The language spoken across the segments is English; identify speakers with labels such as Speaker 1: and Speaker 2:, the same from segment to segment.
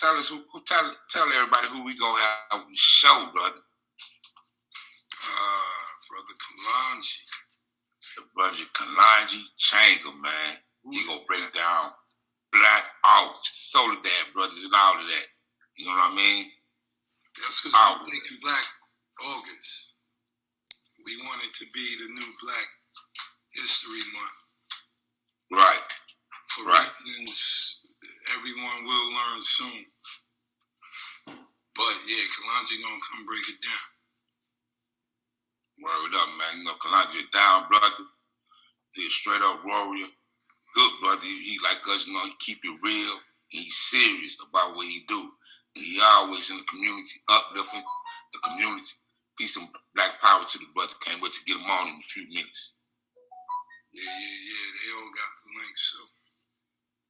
Speaker 1: tell us tell everybody who we gonna have on the show, brother.
Speaker 2: Brother Kalongi.
Speaker 1: The brother Kalongi Changa, man. He gonna break down Black out, Solar Dad Brothers and all of that. You know what I mean?
Speaker 2: That's because we're making Black August. We want it to be the new Black History Month.
Speaker 1: Right.
Speaker 2: For reasons everyone will learn soon. But yeah, Kalongi gonna come break it down.
Speaker 1: Word up, man. You know, Kalongi down, brother. He a straight up warrior. Good brother. He like us, you know, he keep it real. And he's serious about what he do. And he always in the community, uplifting the community. Peace and Black power to the brother. Can't wait to get him on in a few minutes.
Speaker 2: Yeah. They all got the link, so.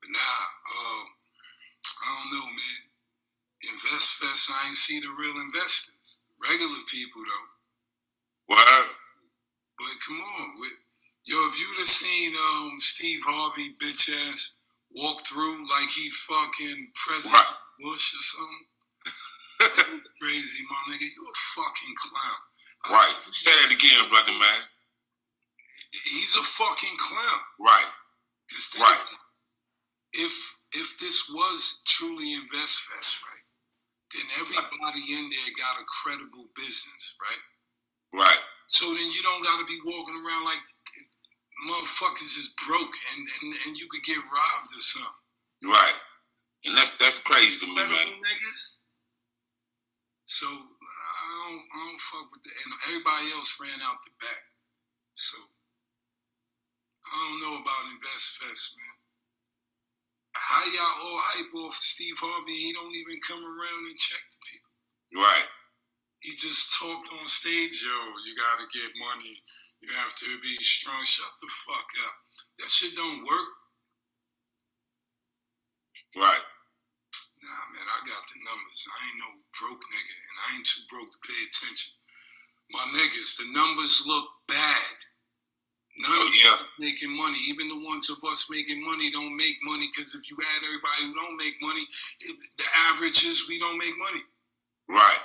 Speaker 2: But nah, I don't know, man. Invest Fest, I ain't see the real investors. Regular people, though.
Speaker 1: Word.
Speaker 2: But come on. Yo, if you'd have seen Steve Harvey, bitch ass, walk through like he fucking President Bush or something. Crazy, my nigga. You a fucking clown.
Speaker 1: Right. Say that again, brother, man.
Speaker 2: He's a fucking clown.
Speaker 1: Right.
Speaker 2: Right. If this was truly Invest Fest, right, then everybody in there got a credible business, right?
Speaker 1: Right.
Speaker 2: So then you don't got to be walking around like motherfuckers is broke and you could get robbed or something.
Speaker 1: Right. And that's crazy to me, man.
Speaker 2: Niggas. So I don't fuck with that. And everybody else ran out the back. So I don't know about Invest Fest, man. How y'all all hype off Steve Harvey and he don't even come around and check the people?
Speaker 1: Right.
Speaker 2: He just talked on stage, yo, you gotta get money. You have to be strong. Shut the fuck up. That shit don't work.
Speaker 1: Right.
Speaker 2: Nah, man, I got the numbers. I ain't no broke nigga, and I ain't too broke to pay attention. My niggas, the numbers look bad. None of us is making money. Even the ones of us making money don't make money because if you add everybody who don't make money, the average is we don't make money.
Speaker 1: Right.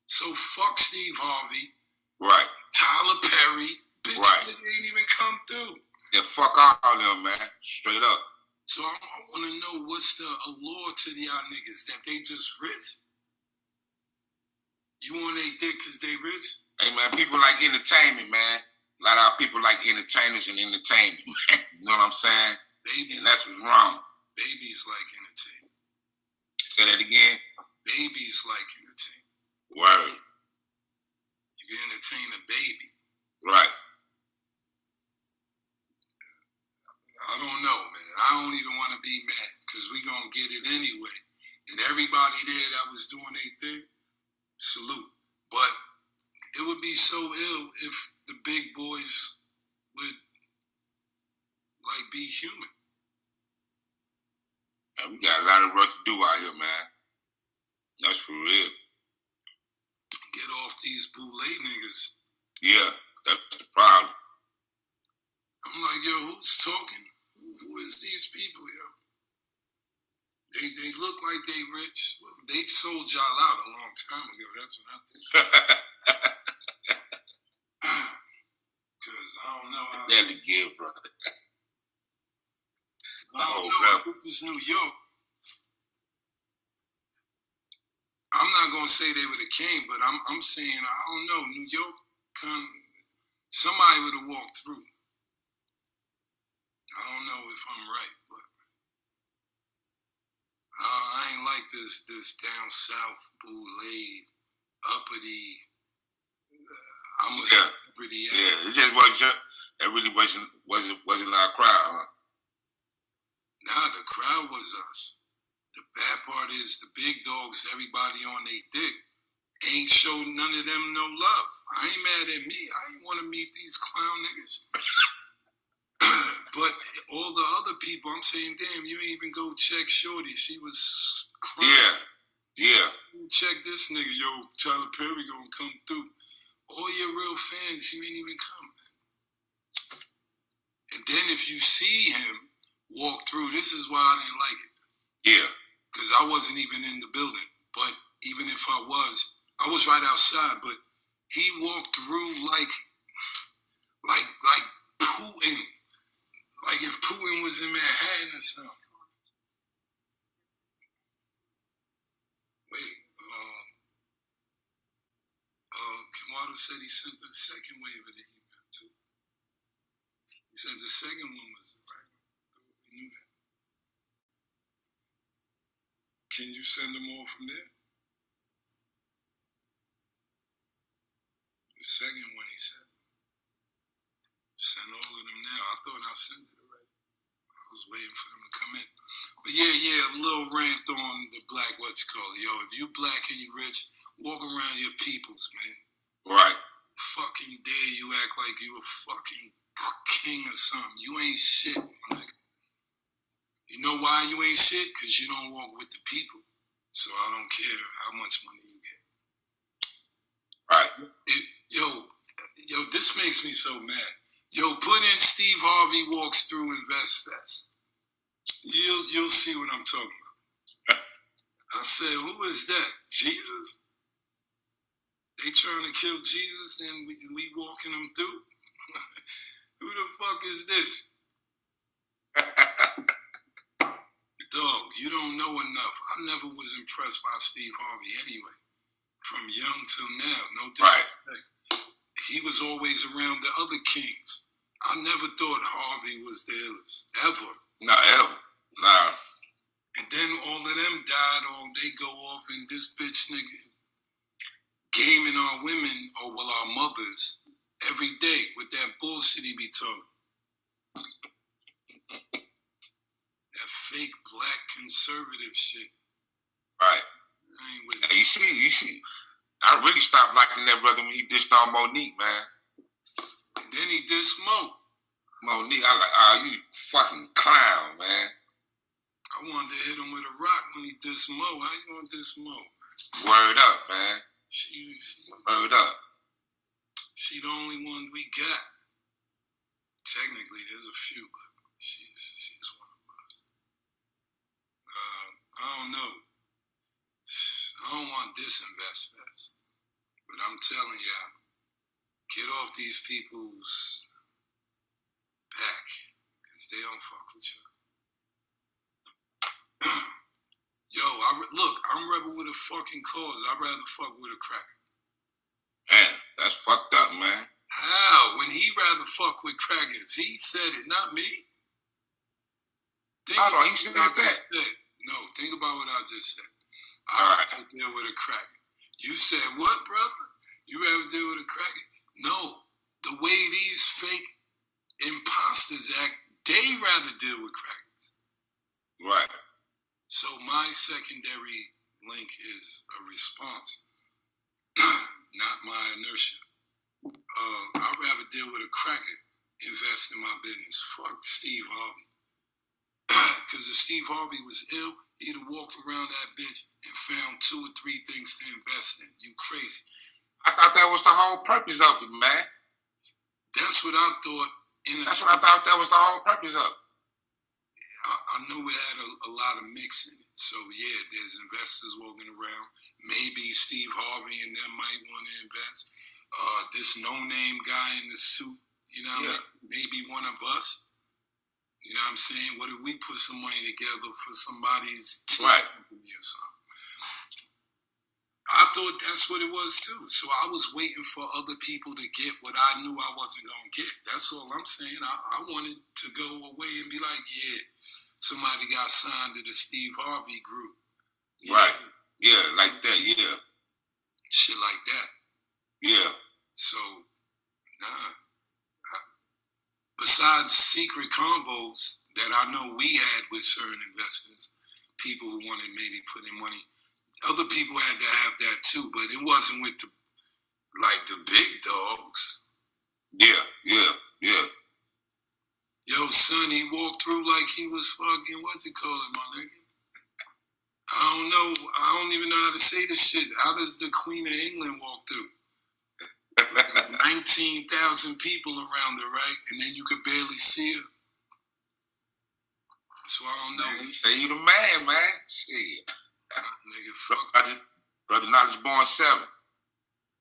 Speaker 2: So fuck Steve Harvey.
Speaker 1: Right.
Speaker 2: Tyler Perry. Bitch, they ain't even come through.
Speaker 1: Yeah, fuck all of them, man. Straight up.
Speaker 2: So I want to know what's the allure to y'all niggas that they just rich? You want they dick because they rich?
Speaker 1: Hey, man, people like entertainment, man. A lot of our people like entertainers and entertainment, man. You know what I'm saying?
Speaker 2: Babies.
Speaker 1: And that's what's wrong.
Speaker 2: Babies like entertainment.
Speaker 1: Say that again?
Speaker 2: Babies like entertainment.
Speaker 1: Word.
Speaker 2: You can entertain a baby.
Speaker 1: Right.
Speaker 2: I don't know, man. I don't even want to be mad because we going to get it anyway. And everybody there that was doing their thing, salute. But it would be so ill if the big boys would, like, be human.
Speaker 1: Man, we got a lot of work to do out here, man. That's for real.
Speaker 2: Get off these bootleg niggas.
Speaker 1: Yeah, that's the problem.
Speaker 2: I'm like, yo, who's talking? Who is these people, yo? They look like they rich. Well, they sold y'all out a long time ago. That's what I think. Because I don't know how.
Speaker 1: Let it give, brother.
Speaker 2: I don't know if this is New York. I'm not gonna say they would have came, but I'm saying I don't know. New York, somebody would have walked through. I don't know if I'm right, but I ain't like this down south bootleg uppity. I'm a celebrity.
Speaker 1: Yeah, it just wasn't. It really wasn't our crowd, huh?
Speaker 2: Nah, the crowd was us. The bad part is the big dogs, everybody on their dick, ain't showed none of them no love. I ain't mad at me. I ain't want to meet these clown niggas. But all the other people, I'm saying, damn, you ain't even go check Shorty. She was crying.
Speaker 1: Yeah.
Speaker 2: Check this nigga, yo, Tyler Perry gonna come through. All your real fans, you ain't even come. And then if you see him walk through, this is why I didn't like it.
Speaker 1: Yeah.
Speaker 2: Because I wasn't even in the building. But even if I was right outside. But he walked through like Putin. Like if Putin was in Manhattan or something. Wait, Kamado said he sent the second wave of the email too. He said the second one was right. We knew that. Can you send them all from there? The second one he said. Send all of them now. I thought I sent it already. I was waiting for them to come in. But yeah, a little rant on the black, what's called. Yo, if you black and you rich, walk around your peoples, man.
Speaker 1: Right.
Speaker 2: Fucking dare you act like you a fucking king or something. You ain't shit, my nigga. You know why you ain't shit? Because you don't walk with the people. So I don't care how much money you get.
Speaker 1: Right.
Speaker 2: Yo, this makes me so mad. Yo, put in Steve Harvey walks through Invest Fest. You'll see what I'm talking about. I said, who is that? Jesus? They trying to kill Jesus and we walking them through? Who the fuck is this? Dog, you don't know enough. I never was impressed by Steve Harvey anyway. From young till now, no disrespect. Right. He was always around the other kings. I never thought Harvey was the illest. Ever.
Speaker 1: Not ever. Nah.
Speaker 2: And then all of them died or they go off and this bitch nigga gaming our women or our mothers every day with that bullshit he be talking. That fake black conservative shit.
Speaker 1: Right. You see, I really stopped liking that brother when he dissed on Monique, man.
Speaker 2: And then he dissed Mo.
Speaker 1: Monique, I like, you fucking clown, man.
Speaker 2: I wanted to hit him with a rock when he dissed Mo. How you gonna diss Mo, man?
Speaker 1: Word up, man. Word up.
Speaker 2: She the only one we got. Technically, there's a few, but she's one of us. I don't know. I don't want disinvest fest, but I'm telling y'all, get off these people's back, because they don't fuck with y'all. Yo, I'm rebel with a fucking cause. I'd rather fuck with a cracker.
Speaker 1: Man, that's fucked up, man.
Speaker 2: How? When he rather fuck with crackers, he said it, not me.
Speaker 1: Hold on, he said that.
Speaker 2: No, think about what I just said. I rather deal with a cracker. You said what, brother? You rather deal with a cracker? No, the way these fake imposters act, they rather deal with crackers.
Speaker 1: Right.
Speaker 2: So my secondary link is a response, not my inertia. I'd rather deal with a cracker, invest in my business. Fuck Steve Harvey. Because if Steve Harvey was ill, he'd have walked around that bitch and found 2 or 3 things to invest in. You crazy.
Speaker 1: I thought that was the whole purpose of it, man.
Speaker 2: That's what I thought.
Speaker 1: That's what I thought that was the whole purpose of it.
Speaker 2: I knew it had a lot of mix in it. So, yeah, there's investors walking around. Maybe Steve Harvey and them might want to invest. This no-name guy in the suit, you know what I mean? Maybe one of us. You know what I'm saying? What if we put some money together for somebody's company or something? I thought that's what it was, too. So I was waiting for other people to get what I knew I wasn't going to get. That's all I'm saying. I wanted to go away and be like, yeah, somebody got signed to the Steve Harvey group.
Speaker 1: Right. Yeah, like that, yeah.
Speaker 2: Shit like that.
Speaker 1: Yeah. So,
Speaker 2: nah. Besides secret convos that I know we had with certain investors, people who wanted maybe put in money, other people had to have that too, but it wasn't with the big dogs.
Speaker 1: Yeah.
Speaker 2: Yo, son, he walked through like he was fucking, what's it called, my nigga? I don't know. I don't even know how to say this shit. How does the Queen of England walk through? 19,000 people around her, right? And then you could barely see her. So I don't know.
Speaker 1: Man, you say you the man, man. Shit. Brother Knowledge Born 7.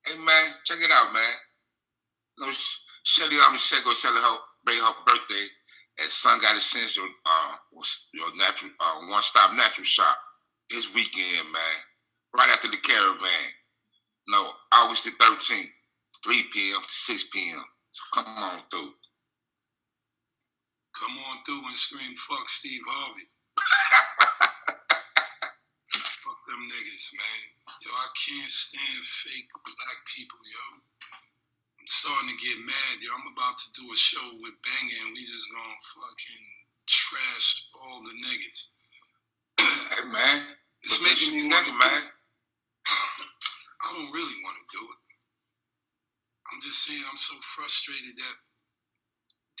Speaker 1: Hey, man, check it out, man. No, Shelly said go celebrate her birthday at Sun God Essential, your natural, one-stop natural shop this weekend, man. Right after the caravan. No, August the 13th, 3 p.m. to 6 p.m. So come on through.
Speaker 2: Come on through and scream, fuck Steve Harvey. Fuck them niggas, man. Yo, I can't stand fake black people, yo. I'm starting to get mad, yo. I'm about to do a show with Banger and we just gonna fucking trash all the niggas.
Speaker 1: Hey, man.
Speaker 2: It's making me
Speaker 1: nigga, man.
Speaker 2: I don't really want to do it. I'm just saying I'm so frustrated that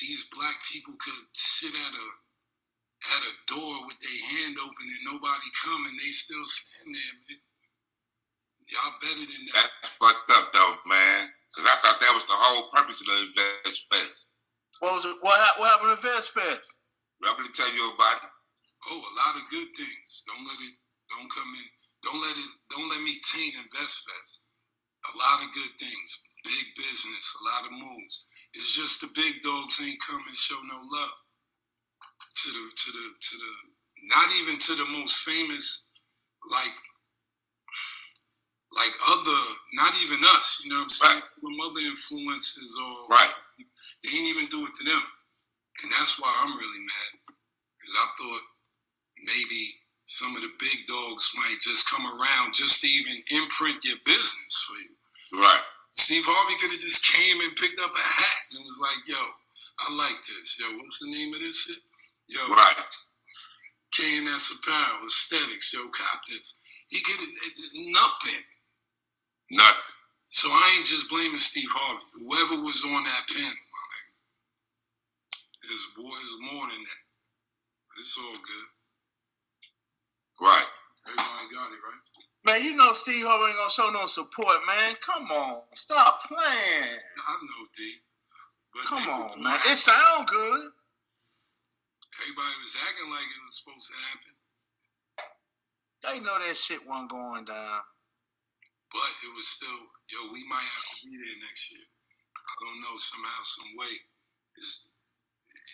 Speaker 2: these black people could sit at a door with their hand open and nobody come and they still stand there, man. Y'all better than that.
Speaker 1: That's fucked up, though, man. Because I thought that was the whole purpose of the Vest Fest.
Speaker 3: What was it? What happened to Vest Fest?
Speaker 1: I'm going to tell you about it.
Speaker 2: Oh, a lot of good things. Don't let me taint Invest Fest. A lot of good things. Big business, a lot of moves. It's just the big dogs ain't come and show no love to the not even to the most famous, like other, not even us, you know what I'm saying?
Speaker 1: Right.
Speaker 2: From other influences or
Speaker 1: right.
Speaker 2: They ain't even do it to them. And that's why I'm really mad. Because I thought maybe some of the big dogs might just come around just to even imprint your business for you.
Speaker 1: Right.
Speaker 2: Steve Harvey could have just came and picked up a hat and was like, yo, I like this. Yo, what's the name of this shit? Yo,
Speaker 1: right.
Speaker 2: K&S Apparel, Aesthetics, yo, cop this. He could have nothing.
Speaker 1: Nothing.
Speaker 2: So I ain't just blaming Steve Harvey. Whoever was on that panel, my nigga, is more than that. But it's all good.
Speaker 1: Right.
Speaker 2: Everybody got it, right?
Speaker 3: Man, you know Steve Harvey ain't gonna show no support, man. Come on, stop playing.
Speaker 2: I know, D. But
Speaker 3: come on, man. It sound good.
Speaker 2: Everybody was acting like it was supposed to happen.
Speaker 3: They know that shit wasn't going down.
Speaker 2: But it was still, yo, we might have to be there next year. I don't know, somehow, some way.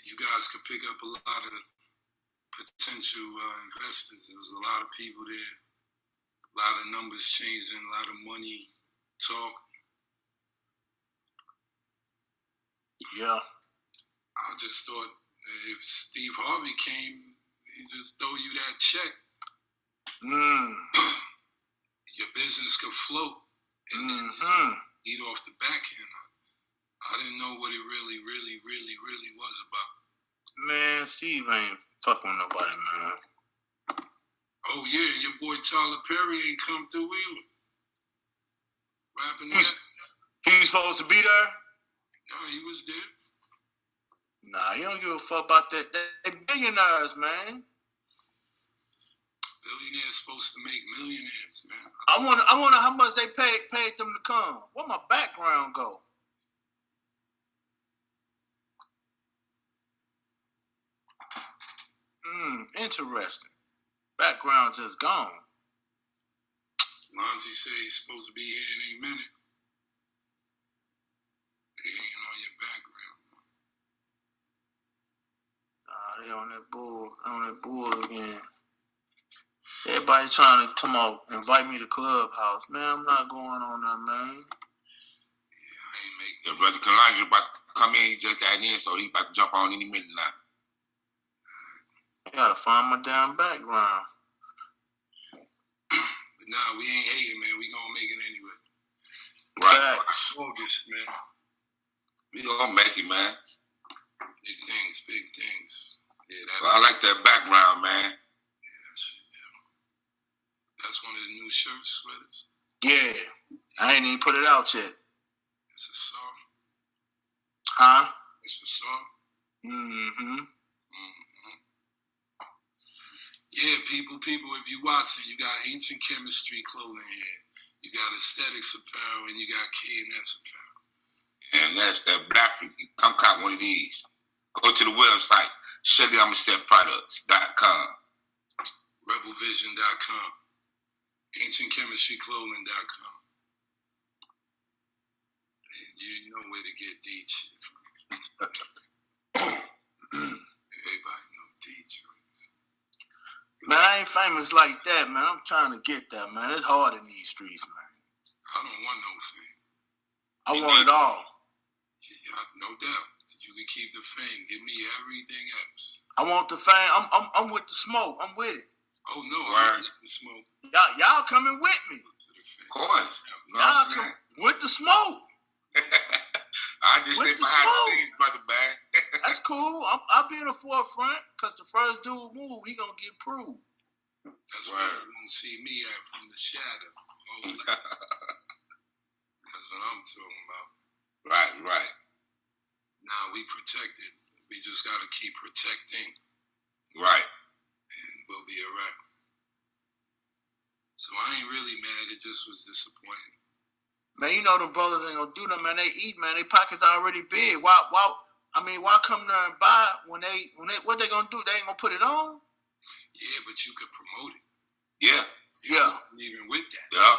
Speaker 2: You guys could pick up a lot of potential investors. There was a lot of people there, a lot of numbers changing, a lot of money talk.
Speaker 3: Yeah.
Speaker 2: I just thought if Steve Harvey came, he'd just throw you that check. Your business could float and then eat off the back end. I didn't know what it really was about.
Speaker 3: Man, Steve ain't fucking with nobody, man.
Speaker 2: Oh yeah, and your boy Tyler Perry ain't come through either. What happened to that?
Speaker 3: He's supposed to be there?
Speaker 2: No, he was there.
Speaker 3: Nah, he don't give a fuck about that. They billionaires, man.
Speaker 2: Billionaires supposed to make millionaires, man.
Speaker 3: I wonder how much they paid them to come. Where my background go? Interesting. Background just gone.
Speaker 2: Lonzy said he's supposed to be here in a minute. They ain't on your background.
Speaker 3: They on that bull again. Everybody trying to invite me to Clubhouse. Man, I'm not going on there, man.
Speaker 2: Yeah, I ain't making
Speaker 1: Your brother Kalongi about to come in. He just got in, so he about to jump on any minute now.
Speaker 3: I gotta find my damn background.
Speaker 2: But nah, we ain't hating, man. We gonna make it anyway.
Speaker 1: Right.
Speaker 2: August, man.
Speaker 1: We gonna make it, man.
Speaker 2: Big things. Yeah,
Speaker 3: Well,
Speaker 1: I like that background, man.
Speaker 2: Yeah, that shit, yeah. That's one of the new shirts, sweaters.
Speaker 3: Yeah. I ain't even put it out yet.
Speaker 2: It's a song.
Speaker 3: Huh?
Speaker 2: It's a song.
Speaker 3: Mm-hmm.
Speaker 2: Yeah, people, if you watching, you got Ancient Chemistry clothing here. You got Aesthetics Apparel, and you got K&S Apparel.
Speaker 1: And that's that Blackford. Come cop one of these. Go to the website, ShellyAmasetProducts.com.
Speaker 2: REBALVISION.com. AncientChemistryClothing.com. And you know where to get D shit from. Everybody know D joints.
Speaker 3: Man, I ain't famous like that, man. I'm trying to get that, man. It's hard in these streets, man.
Speaker 2: I don't want no fame.
Speaker 3: I want it all.
Speaker 2: Yeah, no doubt. You can keep the fame. Give me everything else.
Speaker 3: I want the fame. I'm with the smoke. I'm with it.
Speaker 2: Oh no,
Speaker 1: Right.
Speaker 2: I'm with the smoke.
Speaker 3: Y'all coming with me.
Speaker 1: Of course. You know what
Speaker 3: Y'all
Speaker 1: I'm saying?
Speaker 3: with the smoke.
Speaker 1: I just
Speaker 3: With
Speaker 1: stay
Speaker 3: the
Speaker 1: behind
Speaker 3: smoke.
Speaker 1: the scenes, brother, man.
Speaker 3: That's cool. I'll be in the forefront because the first dude move, he gonna get proved.
Speaker 2: That's where you won't see me at from the shadow. Oh, that's what I'm talking about.
Speaker 1: Right.
Speaker 2: Nah, we protected. We just gotta keep protecting,
Speaker 1: Right.
Speaker 2: and we'll be alright. So I ain't really mad. It just was disappointing.
Speaker 3: Man, you know them brothers ain't gonna do that, man. They eat, man. Their pockets already big. Why come there and buy when they what they gonna do? They ain't gonna put it on?
Speaker 2: Yeah, but you could promote it.
Speaker 1: Yeah.
Speaker 2: See,
Speaker 3: Yeah.
Speaker 2: even with that.
Speaker 1: Yeah.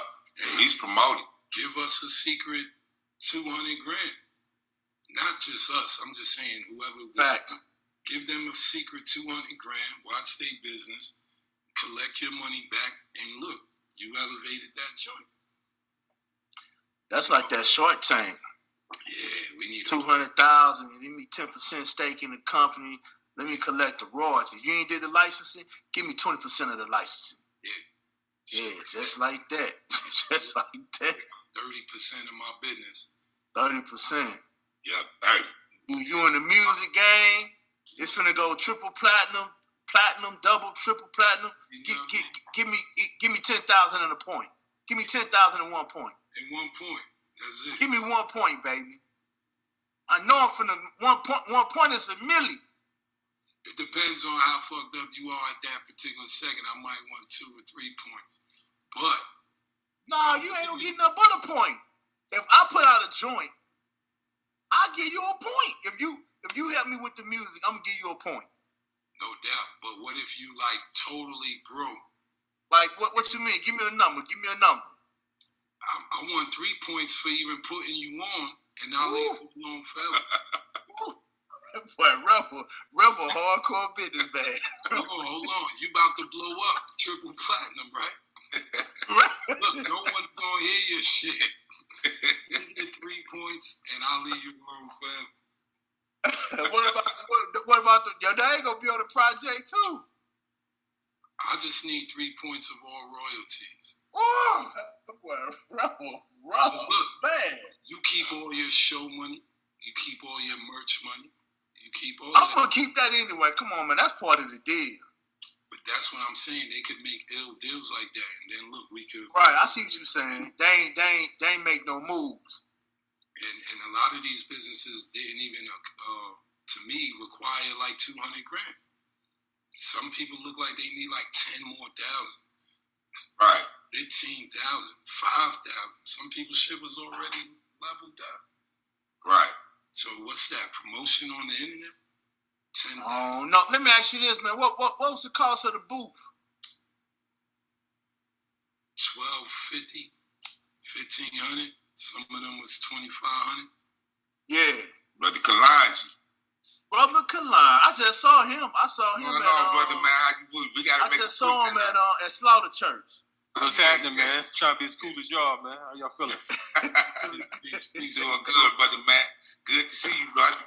Speaker 1: He's promoting.
Speaker 2: Give us a secret 200 grand. Not just us. I'm just saying whoever.
Speaker 3: Facts.
Speaker 2: Give them a secret 200 grand. Watch their business. Collect your money back. And look, you elevated that joint.
Speaker 3: That's like that short tank.
Speaker 2: Yeah, we need
Speaker 3: 200,000. Give me 10% stake in the company. Let me collect the royalties. You ain't did the licensing? Give me 20% of the licensing. Yeah, just like that. Just like that.
Speaker 2: 30% of my business.
Speaker 3: 30%.
Speaker 1: Yeah, 30.
Speaker 3: You in the music game, it's finna go triple platinum, double, triple platinum. Give me 10,000 in a point. Give me 10,000 in 1 point.
Speaker 2: In 1 point. That's it.
Speaker 3: Give me 1 point, baby. I know I'm finna 1 point is a milli.
Speaker 2: It depends on how fucked up you are at that particular second. I might want 2 or 3 points. But
Speaker 3: No, you ain't gonna get nothing but a point. If I put out a joint, I'll give you a point. If you help me with the music, I'm gonna give you a point.
Speaker 2: no doubt. But what if you like totally broke?
Speaker 3: Like what you mean? Give me a number. Give me a number.
Speaker 2: I want 3 points for even putting you on, and I'll leave you alone forever.
Speaker 3: Boy, rebel hardcore business, man.
Speaker 2: Hold on. You about to blow up. Triple platinum, right? Look, no one's gonna hear your shit. You get 3 points, and I'll leave you alone forever.
Speaker 3: what about the? Yo, they ain't gonna be on the project too.
Speaker 2: I just need 3 points of all royalties.
Speaker 3: Oh, boy, rebel, man.
Speaker 2: You keep all your show money. You keep all your merch money. You keep all
Speaker 3: I'm
Speaker 2: that.
Speaker 3: gonna keep that anyway. Come on, man. That's part of the deal.
Speaker 2: But that's what I'm saying. They could make ill deals like that, and then look, we could.
Speaker 3: Right, I see what you're saying. They ain't make no moves.
Speaker 2: And a lot of these businesses didn't even, to me, require like 200 grand. Some people look like they need like 10 more thousand.
Speaker 1: Right.
Speaker 2: 15,000, 5,000. Some people's shit was already leveled up.
Speaker 1: Right.
Speaker 2: So what's that? Promotion on the internet? 10,000.
Speaker 3: Oh no! Let me ask you this, man. What was the cost of the booth?
Speaker 2: 1250, 1500. Some of them was 2500.
Speaker 3: Yeah,
Speaker 1: Brother Kalongi.
Speaker 3: Brother Kalon. I just saw him. I saw him
Speaker 1: brother, man. How you do? We gotta
Speaker 3: I
Speaker 1: make
Speaker 3: just saw him at Slaughter Church.
Speaker 4: What's happening, man? Trying to be as cool as y'all, man. How y'all feeling?
Speaker 1: You doing good, brother Matt. Good to see you, brother.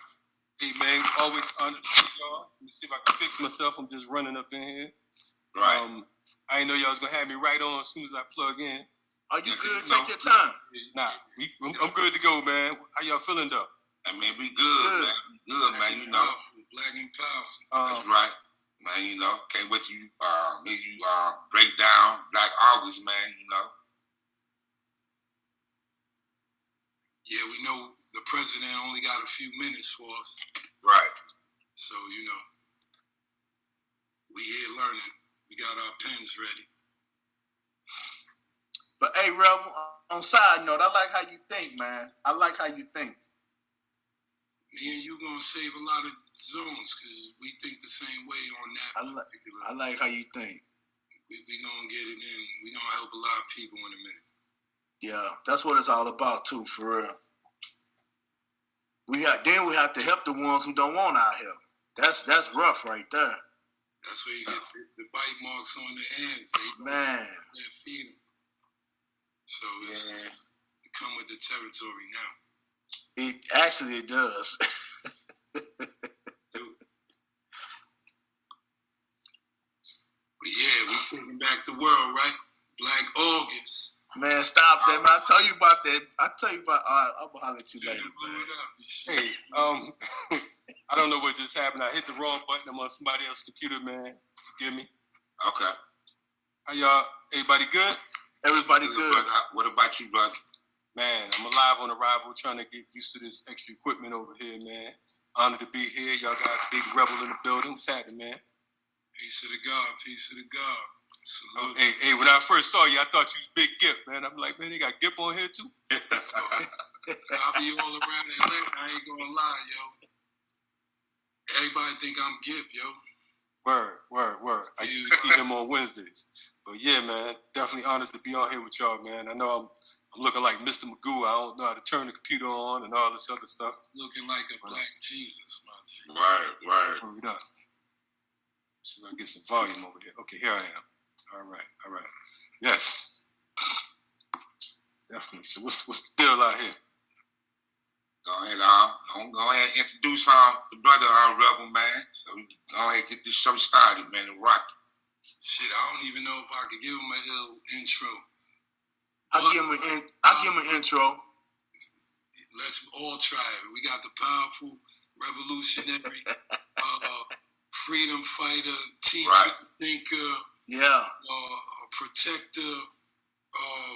Speaker 4: Hey, man, always honored to see y'all. Let me see if I can fix myself. I'm just running up in here.
Speaker 1: Right.
Speaker 4: I didn't know y'all was going to have me right on as soon as I plug in.
Speaker 3: Are you good? Take your time.
Speaker 4: Nah, I'm good to go, man. How y'all feeling, though?
Speaker 1: I mean, we good, man. We good, man. You know.
Speaker 2: Black and powerful.
Speaker 1: That's right, man. You know. Can't wait till you break down Black August, man. You know.
Speaker 2: Yeah, we know the president only got a few minutes for us.
Speaker 1: Right.
Speaker 2: So, you know, we here learning. We got our pens ready.
Speaker 3: But hey, Rebel, on side note, I like how you think, man. I like how you think.
Speaker 2: Me and you gonna save a lot of zones because we think the same way on that
Speaker 3: I like how you think.
Speaker 2: we gonna get it in. We gonna help a lot of people in a minute.
Speaker 3: Yeah, that's what it's all about too, for real. We have to help the ones who don't want our help. That's rough right there.
Speaker 2: That's where you get the bite marks on their hands. They feed them. So it come with the territory now.
Speaker 3: It does.
Speaker 2: But yeah, we taking back the world, right? Black August.
Speaker 3: Man, stop that, man. I'll tell you about that. All right, I'm gonna holler at you later, man.
Speaker 4: Hey, I don't know what just happened. I hit the wrong button. I'm on somebody else's computer, man. Forgive me.
Speaker 1: Okay.
Speaker 4: How y'all? Everybody good?
Speaker 3: Everybody good.
Speaker 1: Brother. What about you, brother?
Speaker 4: Man, I'm alive on arrival, trying to get used to this extra equipment over here, man. Honored to be here. Y'all got a big rebel in the building. What's happening, man?
Speaker 2: Peace to the God. Peace to the God.
Speaker 4: Oh, hey, when I first saw you, I thought you was Big Gip, man. I'm like, man, they got Gip on here too?
Speaker 2: I'll be all around Atlanta. I ain't gonna lie, yo. Everybody think I'm Gip, yo.
Speaker 4: Word. I usually see him on Wednesdays. But yeah, man, definitely honored to be on here with y'all, man. I know I'm looking like Mr. Magoo. I don't know how to turn the computer on and all this other stuff.
Speaker 2: Looking like a black Jesus, my G.
Speaker 1: Right.
Speaker 4: Word up. See if I can get some volume over here. Okay, here I am. All right. Yes. Definitely. So what's the deal out here?
Speaker 1: Go ahead and introduce the brother, Rebel, man. So we can go ahead and get this show started, man, and rock it.
Speaker 2: Shit, I don't even know if I could give him a ill intro.
Speaker 3: I'll give him an intro.
Speaker 2: Let's all try it. We got the powerful, revolutionary, freedom fighter, teacher, thinker, protector,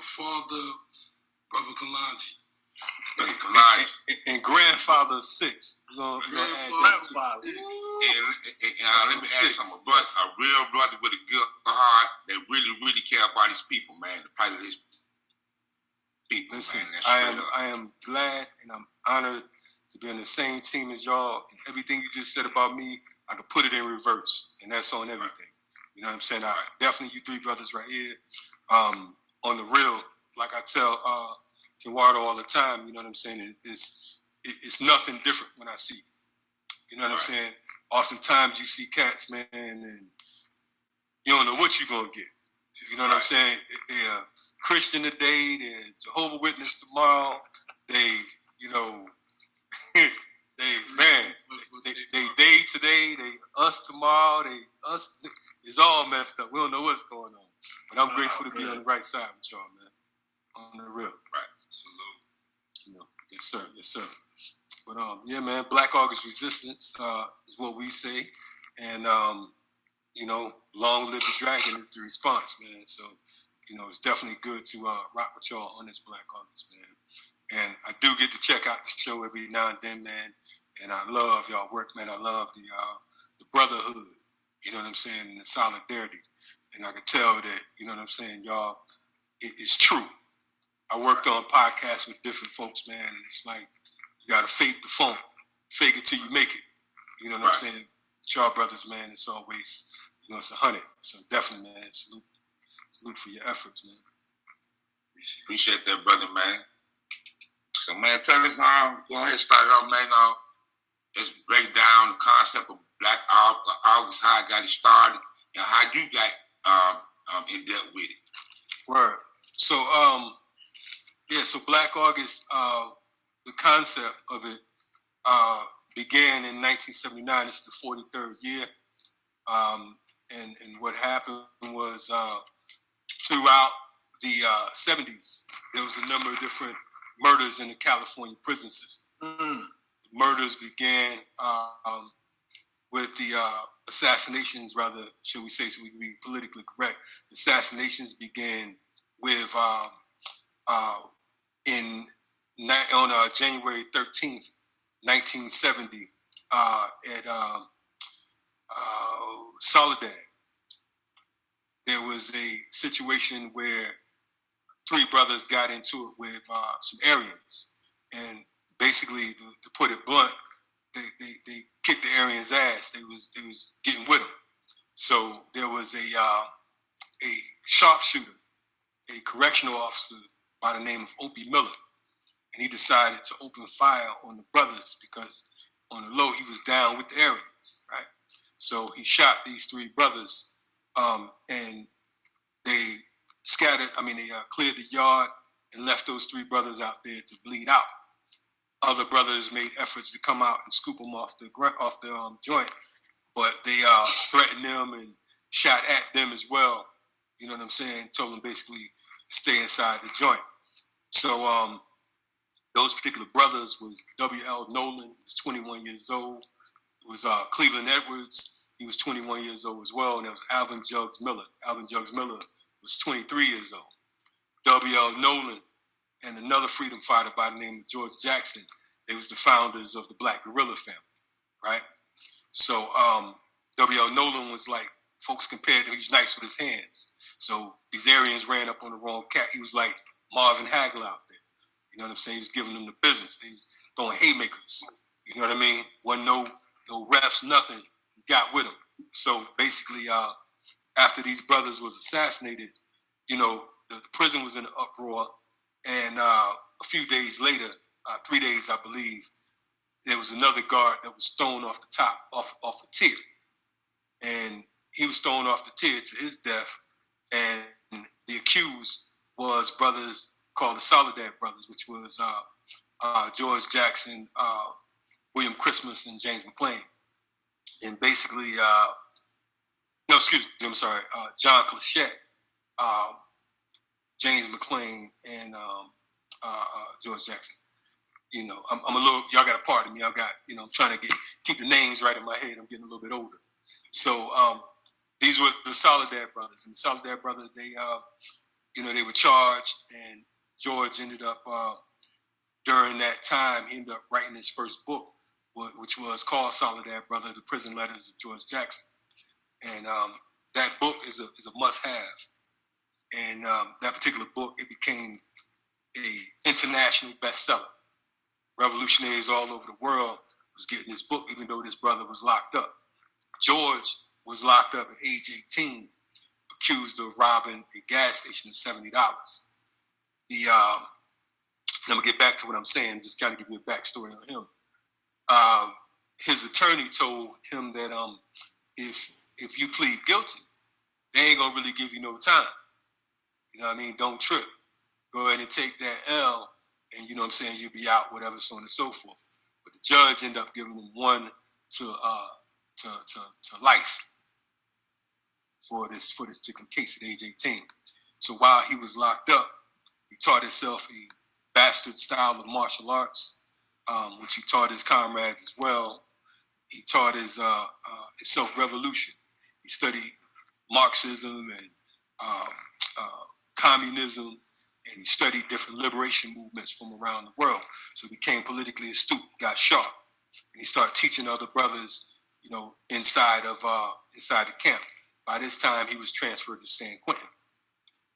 Speaker 2: father, Brother Kalongi.
Speaker 1: And
Speaker 4: grandfather of 6.
Speaker 3: Grandfather.
Speaker 1: And let me add something, brother. A real brother with a good heart that really, really care about his people, man. The fight of his people.
Speaker 4: Listen,
Speaker 1: man.
Speaker 4: I am glad and I'm honored to be on the same team as y'all. And everything you just said about me, I could put it in reverse, and that's on everything. You know what I'm saying? Definitely you 3 brothers right here. On the real, like I tell Kenwardo all the time, you know what I'm saying? It's nothing different when I see it. You know what I'm saying? Oftentimes you see cats, man, and you don't know what you're going to get. You know what I'm saying? They're Christian today, they're Jehovah's Witness tomorrow. They, you know, they today, they us tomorrow, they us. It's all messed up. We don't know what's going on. But I'm grateful to be on the right side with y'all, man. On the real.
Speaker 1: Right.
Speaker 4: Salute. You know, yes, sir. But yeah, man, Black August Resistance is what we say. And you know, long live the dragon is the response, man. So, you know, it's definitely good to rock with y'all on this Black August, man. And I do get to check out the show every now and then, man. And I love y'all work, man. I love the brotherhood, you know what I'm saying, and the solidarity. And I can tell that, you know what I'm saying, y'all, it's true. I worked on podcasts with different folks, man, and it's like you gotta fake the phone, fake it till you make it. You know what I'm saying? Y'all brothers, man, it's always, you know, it's 100. So definitely, man, salute for your efforts, man.
Speaker 1: Appreciate that, brother, man. So, man, tell us, go ahead and start it off, man. Let's break down the concept of Black August, how it got it started, and how you got in depth with it.
Speaker 4: Word. So, so Black August, the concept of it began in 1979. It's the 43rd year. And what happened was throughout the 70s, there was a number of different murders in the California prison system. The murders began with the assassinations, rather, should we say, so we can be politically correct. Assassinations began with on January 13th, 1970, at Soledad. There was a situation where 3 brothers got into it with some Aryans, and basically, to put it blunt, they kicked the Aryans' ass. They was getting with them. So there was a sharpshooter, a correctional officer by the name of Opie Miller, and he decided to open fire on the brothers because on the low he was down with the Aryans, right? So he shot these three brothers, and they cleared the yard and left those three brothers out there to bleed out. Other brothers made efforts to come out and scoop them off the joint, but they threatened them and shot at them as well. You know what I'm saying? Told them basically stay inside the joint. So those particular brothers was W.L. Nolan, he was 21 years old. It was Cleveland Edwards, he was 21 years old as well, and there was Alvin Jugs Miller. Alvin Jugs Miller was 23 years old. W.L. Nolan and another freedom fighter by the name of George Jackson, they was the founders of the Black Guerrilla family, right? So W.L. Nolan was like, folks compared to, he's nice with his hands. So these Aryans ran up on the wrong cat. He was like Marvin Hagler out there. You know what I'm saying? He was giving them the business. They throwing haymakers. You know what I mean? Wasn't no refs, nothing. He got with them. So basically, after these brothers was assassinated, you know, the prison was in an uproar. And a few days later, 3 days, I believe, there was another guard that was thrown off the top, off a tier. And he was thrown off the tier to his death. And the accused was brothers called the Soledad Brothers, which was George Jackson, William Christmas, and James McClain. And basically, John Clichette, James McClain, and George Jackson. You know, I'm a little, y'all got to pardon me. I'm trying to keep the names right in my head. I'm getting a little bit older. So these were the Soledad Brothers. And the Soledad Brothers, they were charged, and George ended up, during that time, he ended up writing his first book, which was called Soledad Brother, The Prison Letters of George Jackson. And that book is a must-have. And that particular book, it became a international bestseller. Revolutionaries all over the world was getting this book, even though this brother was locked up. George was locked up at age 18, accused of robbing a gas station of $70. I'm gonna get back to what I'm saying, just kind of give you a backstory on him. His attorney told him that if you plead guilty, they ain't gonna really give you no time. You know what I mean? Don't trip. Go ahead and take that L, and you know what I'm saying, you'll be out, whatever, so on and so forth. But the judge ended up giving him 1 to life for this particular case at age 18. So while he was locked up, he taught himself a bastard style of martial arts, which he taught his comrades as well. He taught his self-revolution. He studied Marxism and communism, and he studied different liberation movements from around the world. So he became politically astute. He got sharp, and he started teaching other brothers, you know, inside the camp. By this time, he was transferred to San Quentin.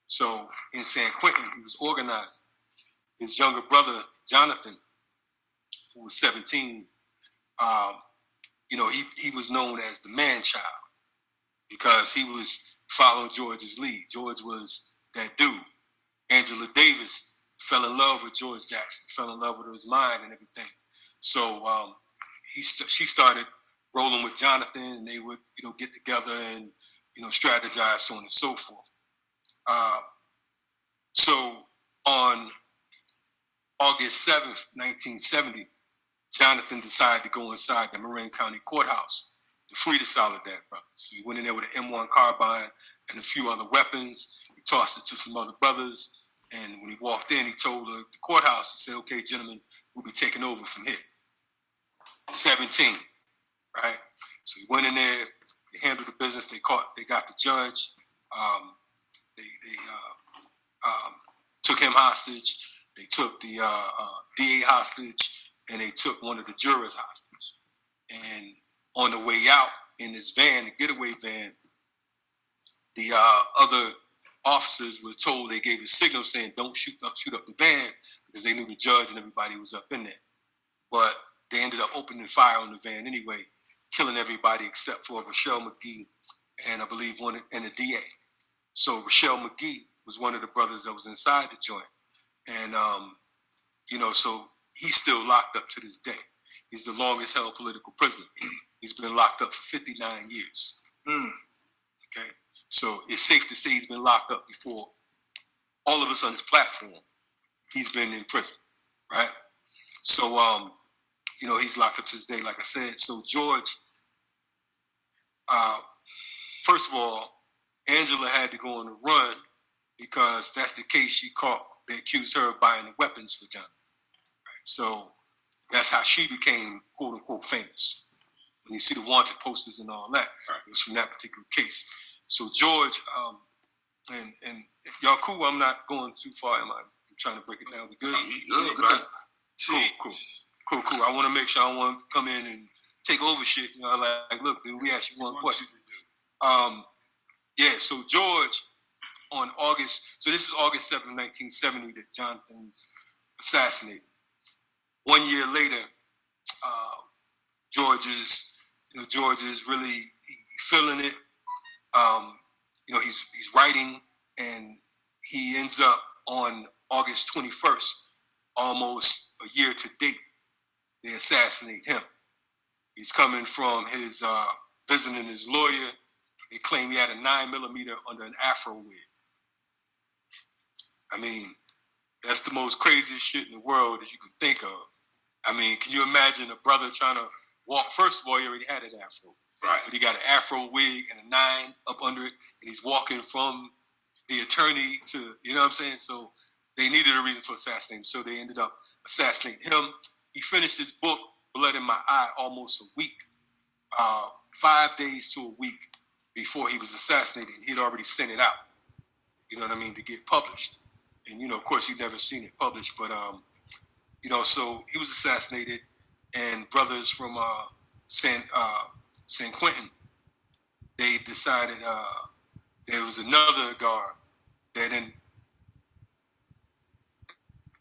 Speaker 4: So in San Quentin, he was organizing. His younger brother, Jonathan, who was 17, he was known as the man-child because he was following George's lead. George was that dude. Angela Davis fell in love with George Jackson, fell in love with his mind and everything. So she started rolling with Jonathan, and they would, get together and, strategize, so on and so forth. So on August 7th, 1970, Jonathan decided to go inside the Marin County Courthouse to free the Soledad Brothers. So he went in there with an M1 carbine and a few other weapons. He tossed it to some other brothers. And when he walked in, he told the courthouse, he said, "Okay, gentlemen, we'll be taking over from here." 17, right? So he went in there, they handled the business, they got the judge, they took him hostage, they took the DA hostage, and they took one of the jurors hostage. And on the way out in this van, the getaway van, the other officers were told, they gave a signal saying, "Don't shoot up the van," because they knew the judge and everybody was up in there. But they ended up opening fire on the van anyway, killing everybody except for Rochelle McGee and I believe the DA. So Rochelle McGee was one of the brothers that was inside the joint. And, so he's still locked up to this day. He's the longest held political prisoner. He's been locked up for 59 years. Okay. So it's safe to say he's been locked up before all of us on this platform. He's been in prison, right? So, he's locked up to this day, like I said. So George, first of all, Angela had to go on the run because that's the case she caught. They accused her of buying the weapons for Jonathan. Right? So that's how she became, quote unquote, famous. When you see the wanted posters and all that, it was from that particular case. So George, and if y'all cool, I'm not going too far. I'm trying to break it down. We good?
Speaker 1: Good, bro.
Speaker 4: Cool. I want to make sure I don't want to come in and take over shit. Like, look, dude, we asked you one question. So George, on August, so this is August 7th, 1970, that Jonathan's assassinated. 1 year later, George is really feeling it. He's writing, and he ends up on August 21st, almost a year to date. They assassinate him. He's coming from his visiting his lawyer. They claim he had a 9mm under an afro wig. I mean, that's the most craziest shit in the world that you can think of. I mean, can you imagine a brother trying to walk? First of all, he already had an afro.
Speaker 1: Right.
Speaker 4: But he got an afro wig and a 9 up under it, and he's walking from the attorney to, you know what I'm saying? So they needed a reason to assassinate him, so they ended up assassinating him. He finished his book, Blood in My Eye, almost a week, 5 days to a week before he was assassinated. He'd already sent it out, you know what I mean, to get published. And, of course, he'd never seen it published, but, so he was assassinated, and brothers from San Quentin, they decided there was another guard that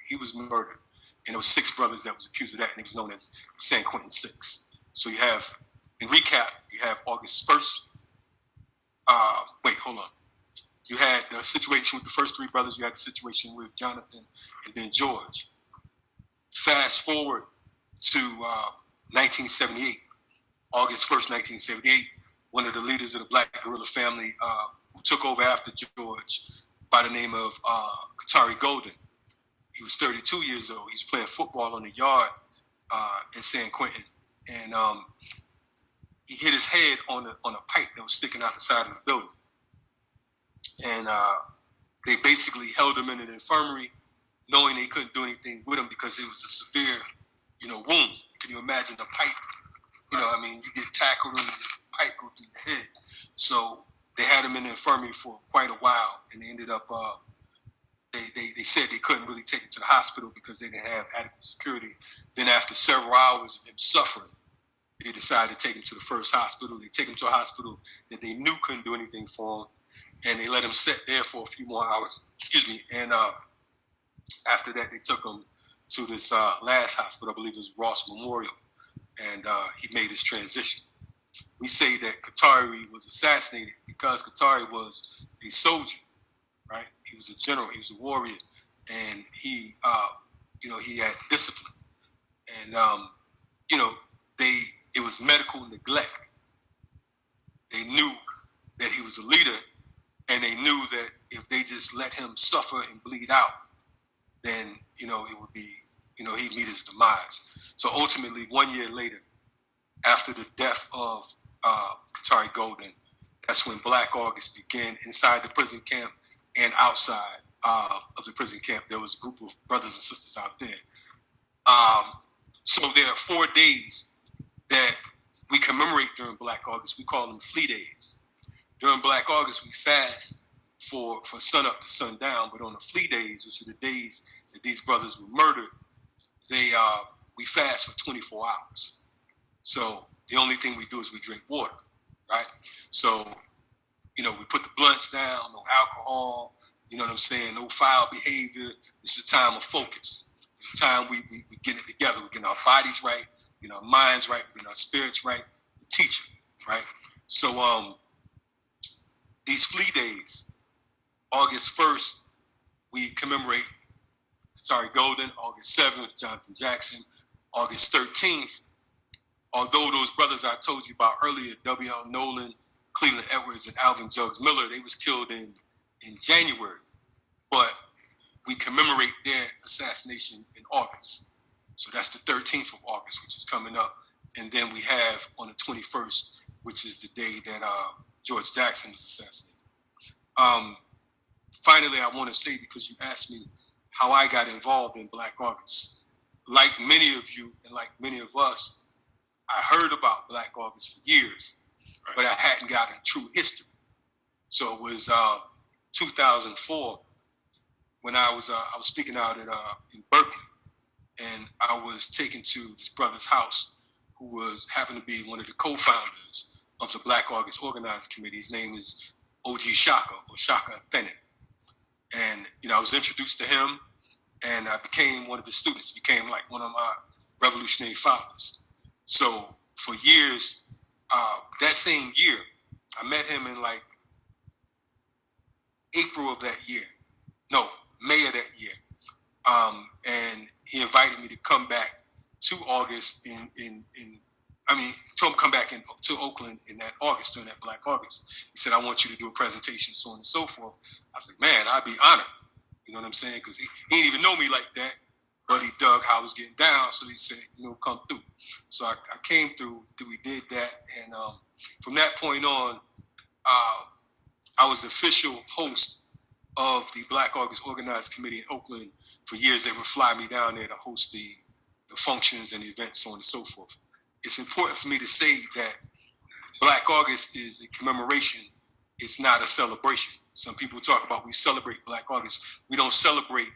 Speaker 4: he was murdered. And there was 6 brothers that was accused of that, and it was known as San Quentin 6. So you have, in recap, you have August 1st. Hold on. You had the situation with the first 3 brothers. You had the situation with Jonathan and then George. Fast forward to 1978, August 1st, 1978. One of the leaders of the Black guerrilla family who took over after George by the name of Katari Golden. He was 32 years old. He was playing football on the yard in San Quentin. And he hit his head on a pipe that was sticking out the side of the building. And they basically held him in an infirmary, knowing they couldn't do anything with him because it was a severe, wound. Can you imagine a pipe? You get tackled and the pipe go through your head. So they had him in the infirmary for quite a while, and they ended up, they said they couldn't really take him to the hospital because they didn't have adequate security. Then after several hours of him suffering, they decided to take him to the first hospital. They take him to a hospital that they knew couldn't do anything for him, and they let him sit there for a few more hours. And after that, they took him to this last hospital, I believe it was Ross Memorial, and he made his transition. We say that Katari was assassinated because Katari was a soldier, right? He was a general, he was a warrior, and he, he had discipline. And, it was medical neglect. They knew that he was a leader, and they knew that if they just let him suffer and bleed out, then, it would be, he'd meet his demise. So ultimately, 1 year later, after the death of Katari Golden, that's when Black August began inside the prison camp and outside of the prison camp. There was a group of brothers and sisters out there. So there are 4 days that we commemorate during Black August. We call them flea days. During Black August, we fast for sun up to sundown, but on the flea days, which are the days that these brothers were murdered, we fast for 24 hours. So the only thing we do is we drink water, right? So, we put the blunts down, no alcohol, no foul behavior. It's a time of focus. It's a time we get it together. We get our bodies right, we get our minds right, we get our spirits right, we teach it, right? So these flea days, August 1st, we commemorate Sorry Golden. August 7th, Jonathan Jackson. August 13th, although those brothers I told you about earlier, W.L. Nolan, Cleveland Edwards, and Alvin Jugs Miller, they was killed in January. But we commemorate their assassination in August. So that's the 13th of August, which is coming up. And then we have on the 21st, which is the day that George Jackson was assassinated. Finally, I want to say, because you asked me how I got involved in Black August. Like many of you and like many of us, I heard about Black August for years, but I hadn't gotten true history. So it was 2004 when I was speaking out in Berkeley, and I was taken to this brother's house who happened to be one of the co-founders of the Black August Organizing Committee. His name is OG Shaka, or Shaka Athene. And, I was introduced to him, and I became one of his students, became like one of my revolutionary fathers. So for years, that same year, I met him in like April of that year. No, May of that year. And he invited me to come back to August come back to Oakland in that August, during that Black August. He said, I want you to do a presentation, so on and so forth. I was like, man, I'd be honored. You know what I'm saying? Because he didn't even know me like that, but he dug how I was getting down. So he said, come through. So I came through, we did that. And from that point on, I was the official host of the Black August Organized Committee in Oakland. For years, they would fly me down there to host the functions and events, so on and so forth. It's important for me to say that Black August is a commemoration. It's not a celebration. Some people talk about we celebrate Black August. We don't celebrate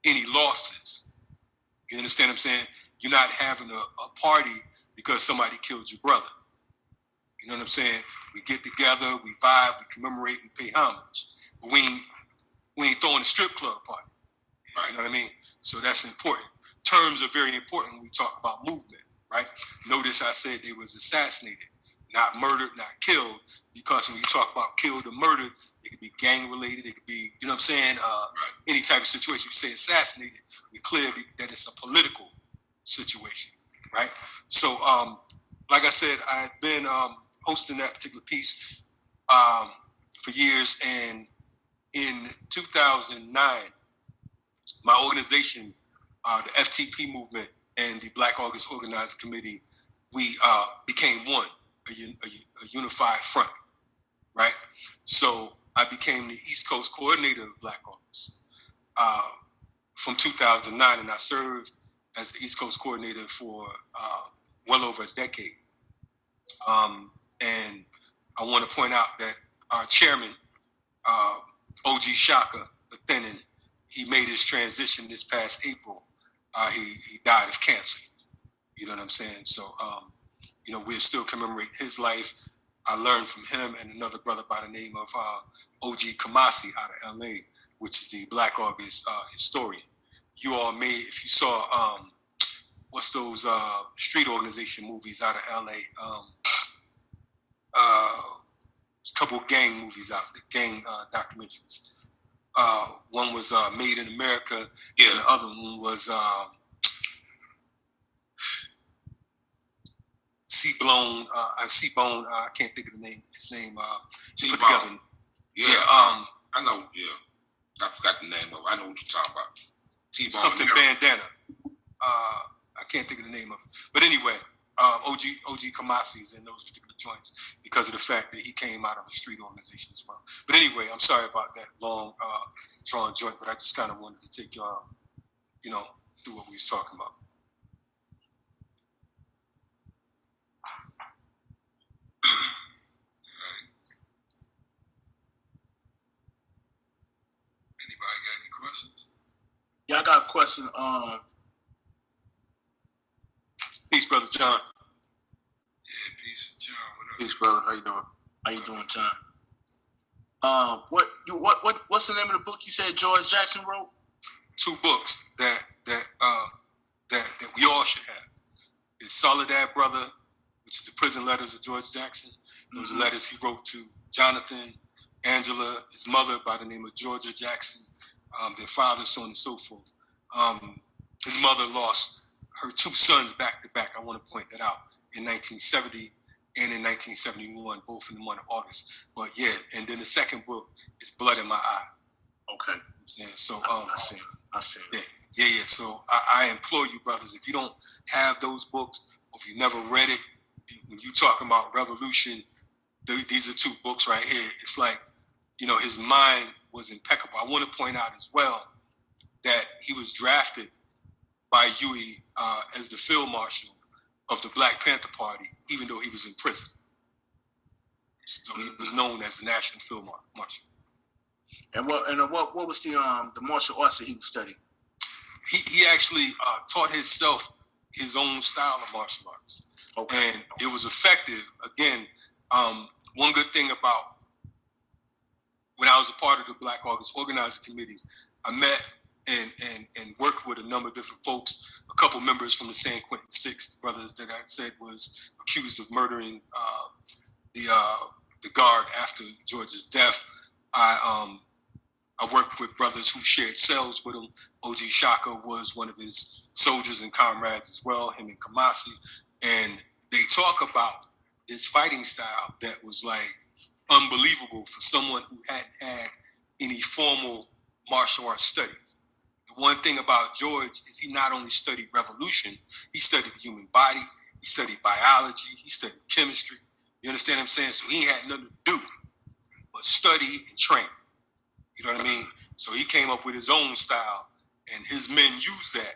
Speaker 4: any losses. You understand what I'm saying? You're not having a party because somebody killed your brother. You know what I'm saying? We get together, we vibe, we commemorate, we pay homage. But we ain't throwing a strip club party. Right. You know what I mean? So that's important. Terms are very important when we talk about movement, right? Notice I said they was assassinated, not murdered, not killed, because when you talk about killed or murdered, it could be gang related, it could be, you know what I'm saying, any type of situation. You say assassinated, we clear that it's a political situation, right? So, like I said, I've been hosting that particular piece for years, and in 2009, my organization, the FTP movement and the Black August Organizing Committee, we became one, a unified front, right? So I became the East Coast coordinator of Black August from 2009, and I served as the East Coast coordinator for well over a decade. And I want to point out that our chairman, OG Shaka Athene, he made his transition this past April. He died of cancer. You know what I'm saying? So, we're still commemorating his life. I learned from him and another brother by the name of OG Kamasi out of LA, which is the Black August historian. You all may, if you saw, what's those street organization movies out of LA? A couple of gang movies out there, gang documentaries. One was Made in America, and the other one was Seabone. I can't think of his name. Put together.
Speaker 1: I know. Yeah, I forgot the name of it. I know what you're talking about. T-Bone
Speaker 4: something bandana. I can't think of the name of it. But anyway, OG Kamasi is in those particular joints because of the fact that he came out of a street organization as well. But anyway, I'm sorry about that long drawn joint, but I just kind of wanted to take y'all, through what we was talking about.
Speaker 2: Anybody got any questions?
Speaker 3: Yeah, I got a question.
Speaker 4: Peace, Brother John.
Speaker 2: Yeah, peace, John. What up?
Speaker 3: Peace, brother. How you doing? How you doing, John? What's the name of the book you said George Jackson wrote?
Speaker 4: 2 books that we all should have. It's Soledad Brother, which is the prison letters of George Jackson. Those are letters he wrote to Jonathan, Angela, his mother by the name of Georgia Jackson, their father, so on and so forth. His mother lost her two sons back to back. I want to point that out, in 1970 and in 1971, both in the month of August. But yeah, and then the second book is Blood in My Eye.
Speaker 3: Okay.
Speaker 4: So
Speaker 3: I see.
Speaker 4: Yeah. So I implore you, brothers, if you don't have those books, or if you never read it, when you talking about revolution, these are two books right here. It's like, his mind was impeccable. I want to point out as well that he was drafted by Huey as the field marshal of the Black Panther Party, even though he was in prison. So he was known as the National Field Marshal.
Speaker 3: And what was the martial arts that he was studying?
Speaker 4: He actually taught himself his own style of martial arts.
Speaker 3: Okay.
Speaker 4: And it was effective. Again, one good thing about when I was a part of the Black August Organizing Committee, I met and worked with a number of different folks, a couple members from the San Quentin Six brothers that I said was accused of murdering the guard after George's death. I worked with brothers who shared cells with him. OG Shaka was one of his soldiers and comrades as well, him and Kamasi. And they talk about this fighting style that was like unbelievable for someone who hadn't had any formal martial arts studies. The one thing about George is he not only studied revolution, he studied the human body, he studied biology, he studied chemistry. You understand what I'm saying? So he had nothing to do but study and train. You know what I mean? So he came up with his own style, and his men used that,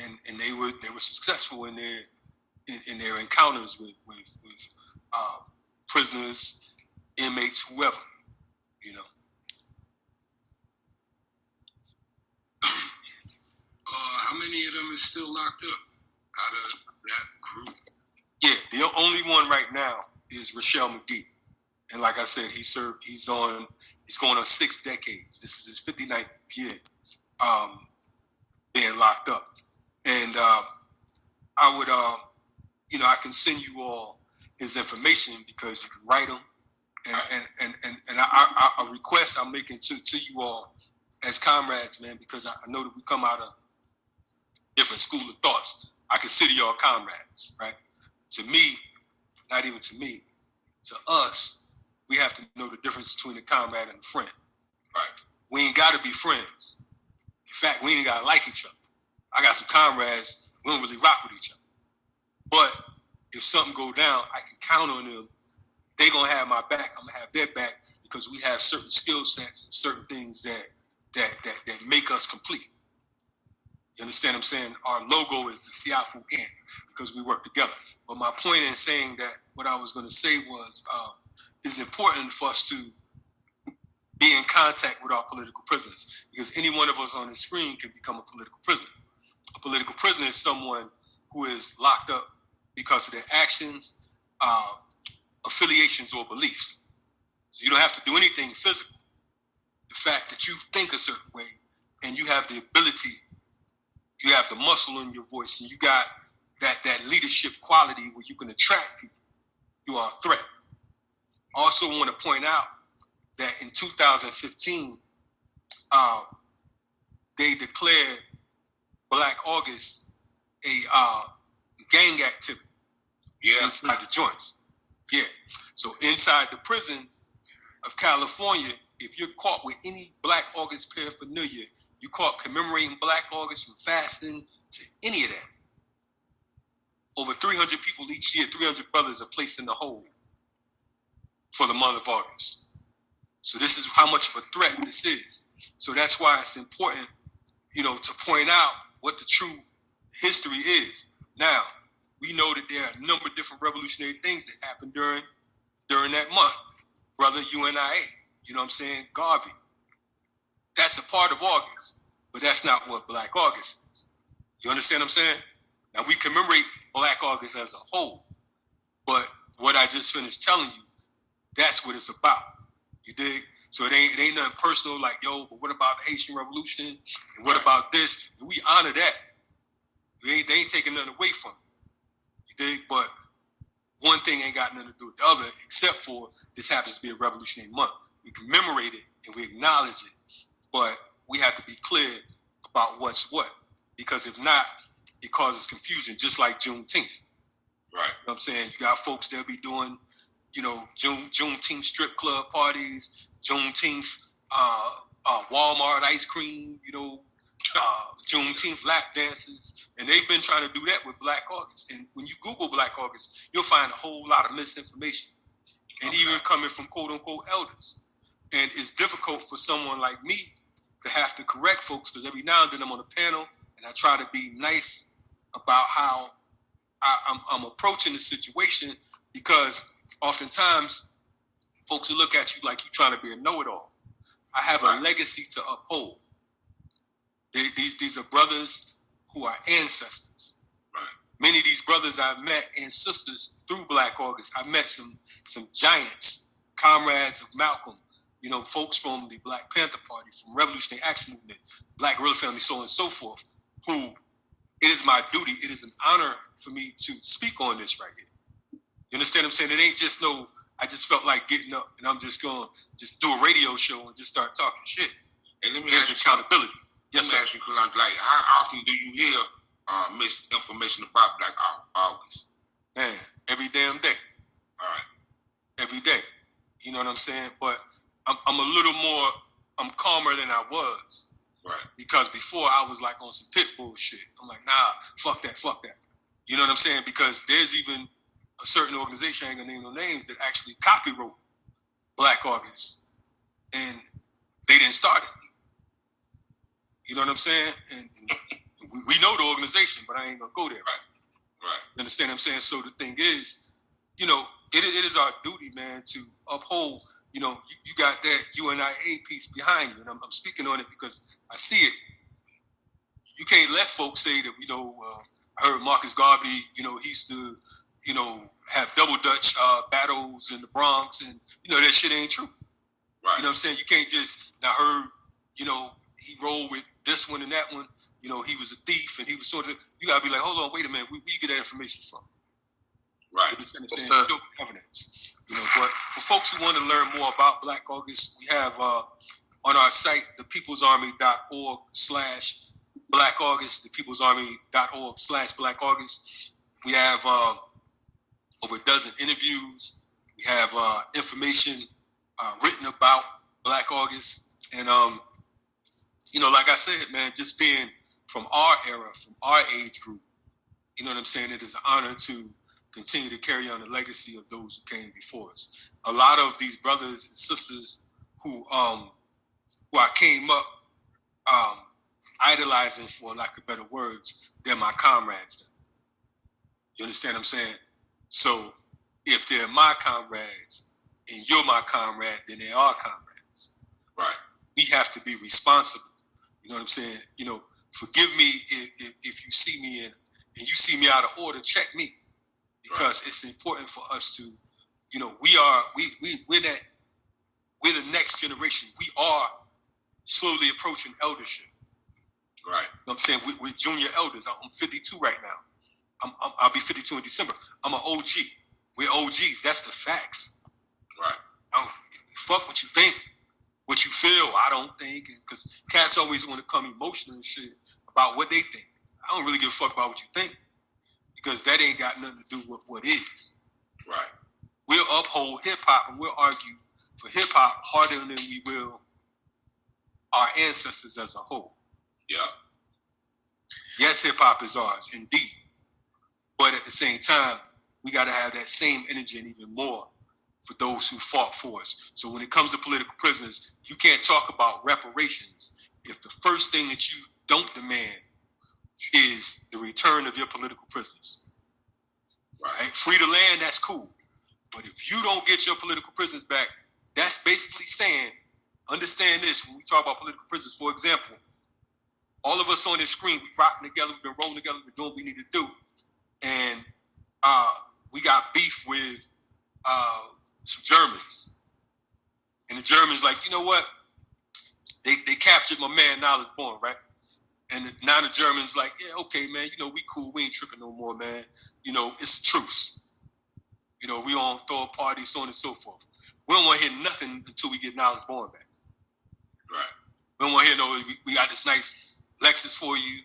Speaker 4: and they were successful in their encounters with prisoners, inmates, whoever.
Speaker 2: How many of them is still locked up out of that group?
Speaker 4: Yeah, the only one right now is Rochelle McGee, and like I said, he's going on 6 decades. This is his 59th year being locked up. And I would, I can send you all his information because you can write him. And a request I'm making to you all as comrades, man, because I know that we come out of different school of thoughts. I consider y'all comrades, right? To me, not even to me, to us, we have to know the difference between a comrade and a friend.
Speaker 1: Right.
Speaker 4: We ain't got to be friends. In fact, we ain't got to like each other. I got some comrades, we don't really rock with each other. But if something go down, I can count on them. They going to have my back. I'm going to have their back because we have certain skill sets and certain things that make us complete. You understand what I'm saying? Our logo is the Siafu Ant because we work together. But my point in saying that, what I was going to say was, it's important for us to be in contact with our political prisoners because any one of us on the screen can become a political prisoner. A political prisoner is someone who is locked up because of their actions, affiliations, or beliefs. So you don't have to do anything physical. The fact that you think a certain way and you have the ability, you have the muscle in your voice, and you got that leadership quality where you can attract people, you are a threat. I also want to point out that in 2015, they declared Black August a gang activity inside the joints. Yeah. So inside the prison of California, if you're caught with any Black August paraphernalia, you caught commemorating Black August from fasting to any of that. Over 300 people each year, 300 brothers are placed in the hole for the month of August. So this is how much of a threat this is. So that's why it's important, to point out what the true history is. Now, we know that there are a number of different revolutionary things that happened during that month. Brother UNIA, you know what I'm saying? Garvey. That's a part of August, but that's not what Black August is. You understand what I'm saying? Now, we commemorate Black August as a whole, but what I just finished telling you, that's what it's about. You dig? So it ain't nothing personal like, yo, but what about the Haitian Revolution? And what about this? And we honor that. They ain't taking nothing away from it. You dig? But one thing ain't got nothing to do with the other, except for this happens to be a revolutionary month. we commemorate it and we acknowledge it, but we have to be clear about what's what, because if not, it causes confusion, just like Juneteenth.
Speaker 1: Right.
Speaker 4: You know what I'm saying? You got folks that'll be doing, Juneteenth strip club parties, Juneteenth Walmart ice cream, Juneteenth lap dances, and they've been trying to do that with Black August. And when you Google Black August, you'll find a whole lot of misinformation, and even coming from quote unquote elders. And it's difficult for someone like me to have to correct folks, because every now and then I'm on a panel and I try to be nice about how I'm approaching the situation, because oftentimes folks will look at you like you're trying to be a know-it-all. I have a legacy to uphold. These are brothers who are ancestors.
Speaker 1: Right.
Speaker 4: Many of these brothers I've met and sisters through Black August. I met some giants, comrades of Malcolm, folks from the Black Panther Party, from Revolutionary Action Movement, Black Guerrilla Family, so on and so forth, who it is my duty, it is an honor for me to speak on this right here. You understand what I'm saying? It ain't just I just felt like getting up and I'm just going to just do a radio show and just start talking shit.
Speaker 1: And let me
Speaker 4: There's accountability. Yes, sir.
Speaker 1: Ask you, like, how often do you hear misinformation about Black August?
Speaker 4: Man, every damn day.
Speaker 1: All right.
Speaker 4: Every day. You know what I'm saying? But I'm calmer than I was.
Speaker 1: Right.
Speaker 4: Because before I was like on some pit bull shit. I'm like, nah, fuck that. You know what I'm saying? Because there's even a certain organization, I ain't gonna name no names, that actually copywrote Black August. And they didn't start it. You know what I'm saying? And we know the organization, but I ain't gonna go there.
Speaker 1: Right.
Speaker 4: You understand what I'm saying? So the thing is, it is our duty, man, to uphold. You got that UNIA piece behind you, and I'm speaking on it because I see it. You can't let folks say that, I heard Marcus Garvey, he used to, have double Dutch battles in the Bronx, and, that shit ain't true.
Speaker 1: Right.
Speaker 4: You know what I'm saying? You can't just, I heard, he rolled with this one and that one, he was a thief, and he was sort of, you gotta be like, hold on, wait a minute, where you get that information from?
Speaker 1: Right.
Speaker 4: You understand what I'm saying? No evidence. But for folks who want to learn more about Black August, we have on our site, thepeoplesarmy.org/Black August, thepeoplesarmy.org/Black August. We have over a dozen interviews. We have information written about Black August. And, like I said, man, just being from our era, from our age group, you know what I'm saying? It is an honor to continue to carry on the legacy of those who came before us. A lot of these brothers and sisters who I came up idolizing, for lack of better words, they're my comrades. You understand what I'm saying? So if they're my comrades and you're my comrade, then they are comrades.
Speaker 1: Right.
Speaker 4: We have to be responsible. You know what I'm saying? Forgive me if you see me and you see me out of order, check me. Because it's important for us to, we're the next generation. We are slowly approaching eldership.
Speaker 1: Right.
Speaker 4: You know what I'm saying? We're junior elders. I'm 52 right now. I'll be 52 in December. I'm an OG. We're OGs. That's the facts.
Speaker 1: Right.
Speaker 4: Fuck what you think, what you feel. I don't think, because cats always want to come emotional and shit about what they think. I don't really give a fuck about what you think, because that ain't got nothing to do with what is.
Speaker 1: Right.
Speaker 4: We'll uphold hip-hop and we'll argue for hip-hop harder than we will our ancestors as a whole.
Speaker 1: Yeah.
Speaker 4: Yes, hip-hop is ours, indeed. But at the same time, we got to have that same energy and even more for those who fought for us. So when it comes to political prisoners, you can't talk about reparations if the first thing that you don't demand is the return of your political prisoners. Right? Free the land, that's cool. But if you don't get your political prisoners back, that's basically saying, understand this, when we talk about political prisoners, for example, all of us on this screen, we rocking together, we've been rolling together, we're doing what we need to do. And we got beef with some Germans. And the Germans like, you know what? They captured my man Niles Born, right? And now the Germans like, yeah, okay, man, we cool. We ain't tripping no more, man. It's a truce. You know, we don't throw a party, so on and so forth. We don't want to hear nothing until we get Knowledge Born back.
Speaker 1: Right.
Speaker 4: We don't want to hear, no, we got this nice Lexus for you,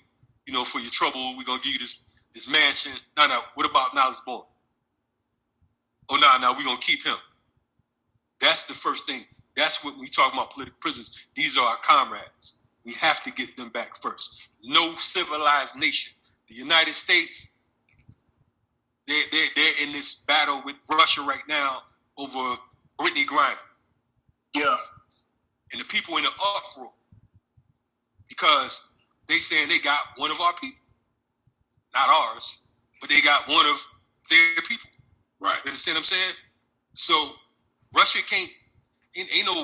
Speaker 4: you know, for your trouble. We're going to give you this mansion. No, what about Knowledge Born? Oh, no, we're going to keep him. That's the first thing. That's what we talk about political prisoners. These are our comrades. We have to get them back first. No civilized nation. The United States, they're in this battle with Russia right now over Brittany Griner.
Speaker 3: Yeah.
Speaker 4: And the people in the uproar because they saying they got one of our people. Not ours, but they got one of their people.
Speaker 1: Right.
Speaker 4: You understand what I'm saying? So Russia ain't no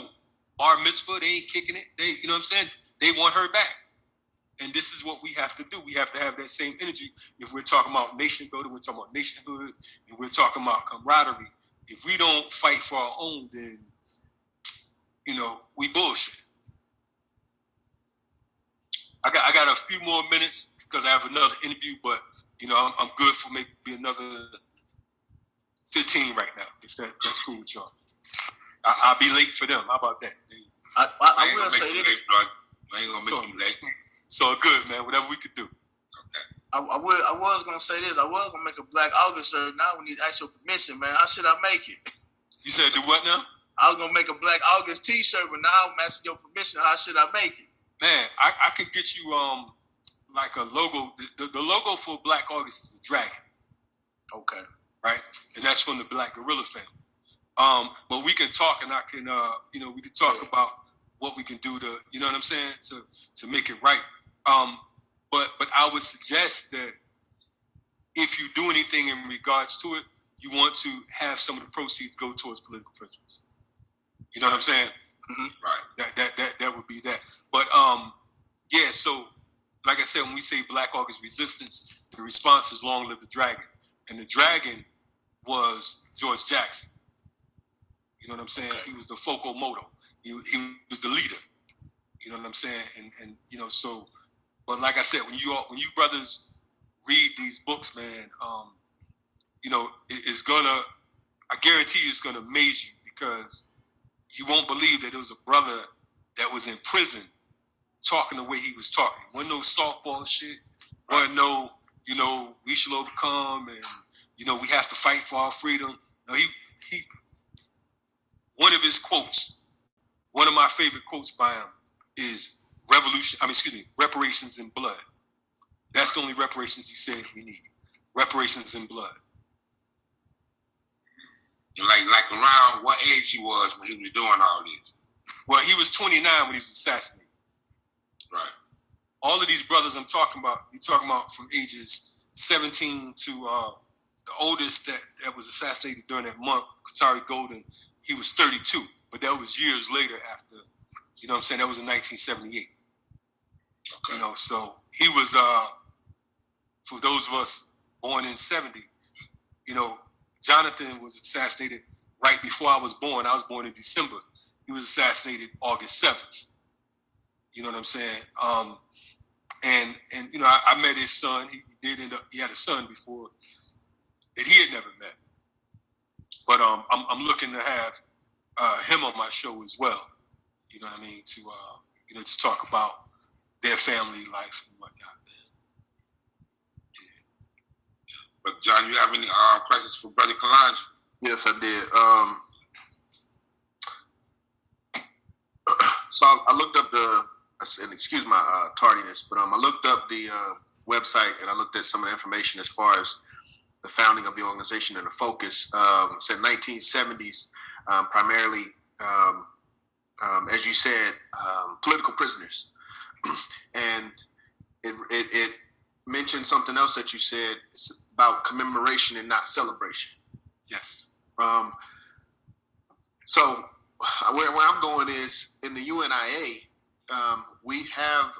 Speaker 4: bar mitzvah. They ain't kicking it. You know what I'm saying? They want her back. And this is what we have to do. We have to have that same energy. If we're talking about nation building, we're talking about nationhood, and we're talking about camaraderie. If we don't fight for our own, then, you know, we bullshit. I got a few more minutes because I have another interview, but, you know, I'm good for maybe another 15 right now, if that's cool with y'all. I'll be late for them. How about that?
Speaker 3: I will say this.
Speaker 1: I ain't gonna make you late.
Speaker 4: So good, man. Whatever we could do.
Speaker 1: Okay.
Speaker 3: I was gonna say this. I was gonna make a Black August shirt. Now we need actual permission, man. How should I make it?
Speaker 4: You said do what now?
Speaker 3: I was gonna make a Black August T-shirt, but now I'm asking your permission. How should I make it?
Speaker 4: Man, I could get you like a logo. The logo for Black August is a dragon.
Speaker 3: Okay.
Speaker 4: Right, and that's from the Black Gorilla family. But we can talk, and I can, you know, we can talk about what we can do to, you know what I'm saying, to make it right. But I would suggest that if you do anything in regards to it, you want to have some of the proceeds go towards political prisoners. You know what I'm saying?
Speaker 1: Mm-hmm. Right.
Speaker 4: That would be that. But yeah. So, like I said, when we say Black August Resistance, the response is "Long live the dragon," and the dragon was George Jackson. You know what I'm saying?
Speaker 3: Okay.
Speaker 4: He was the focal moto. He was the leader. You know what I'm saying? And you know, so, but like I said, when you brothers read these books, man, you know, it's gonna, I guarantee you, it's gonna amaze you because you won't believe that there was a brother that was in prison talking the way he was talking. Wasn't no softball shit. Wasn't no, you know, we shall overcome, and you know, we have to fight for our freedom. No, he one of his quotes, one of my favorite quotes by him is reparations in blood. That's the only reparations he said we need. Reparations in blood.
Speaker 1: Like around what age he was when he was doing all this?
Speaker 4: Well, he was 29 when he was assassinated.
Speaker 1: Right.
Speaker 4: All of these brothers I'm talking about, you're talking about from ages 17 to the oldest that was assassinated during that month, Qatari Golden, he was 32, but that was years later after, you know what I'm saying, that was in 1978. Okay. You know, so he was, for those of us born in 70, you know, Jonathan was assassinated right before I was born. I was born in December. He was assassinated August 7th. You know what I'm saying? And you know, I met his son. He had a son before that he had never met. But I'm looking to have him on my show as well. You know what I mean? To you know, just talk about their family life and whatnot. Yeah.
Speaker 1: But John, you have any questions for Brother Kalongi?
Speaker 3: Yes, I did. So I looked up and excuse my tardiness, but I looked up the website and I looked at some of the information as far as the founding of the organization and the focus. Said 1970s, primarily, as you said, political prisoners. And it mentioned something else that you said. It's about commemoration and not celebration.
Speaker 4: Yes.
Speaker 3: So where I'm going is in the UNIA, we have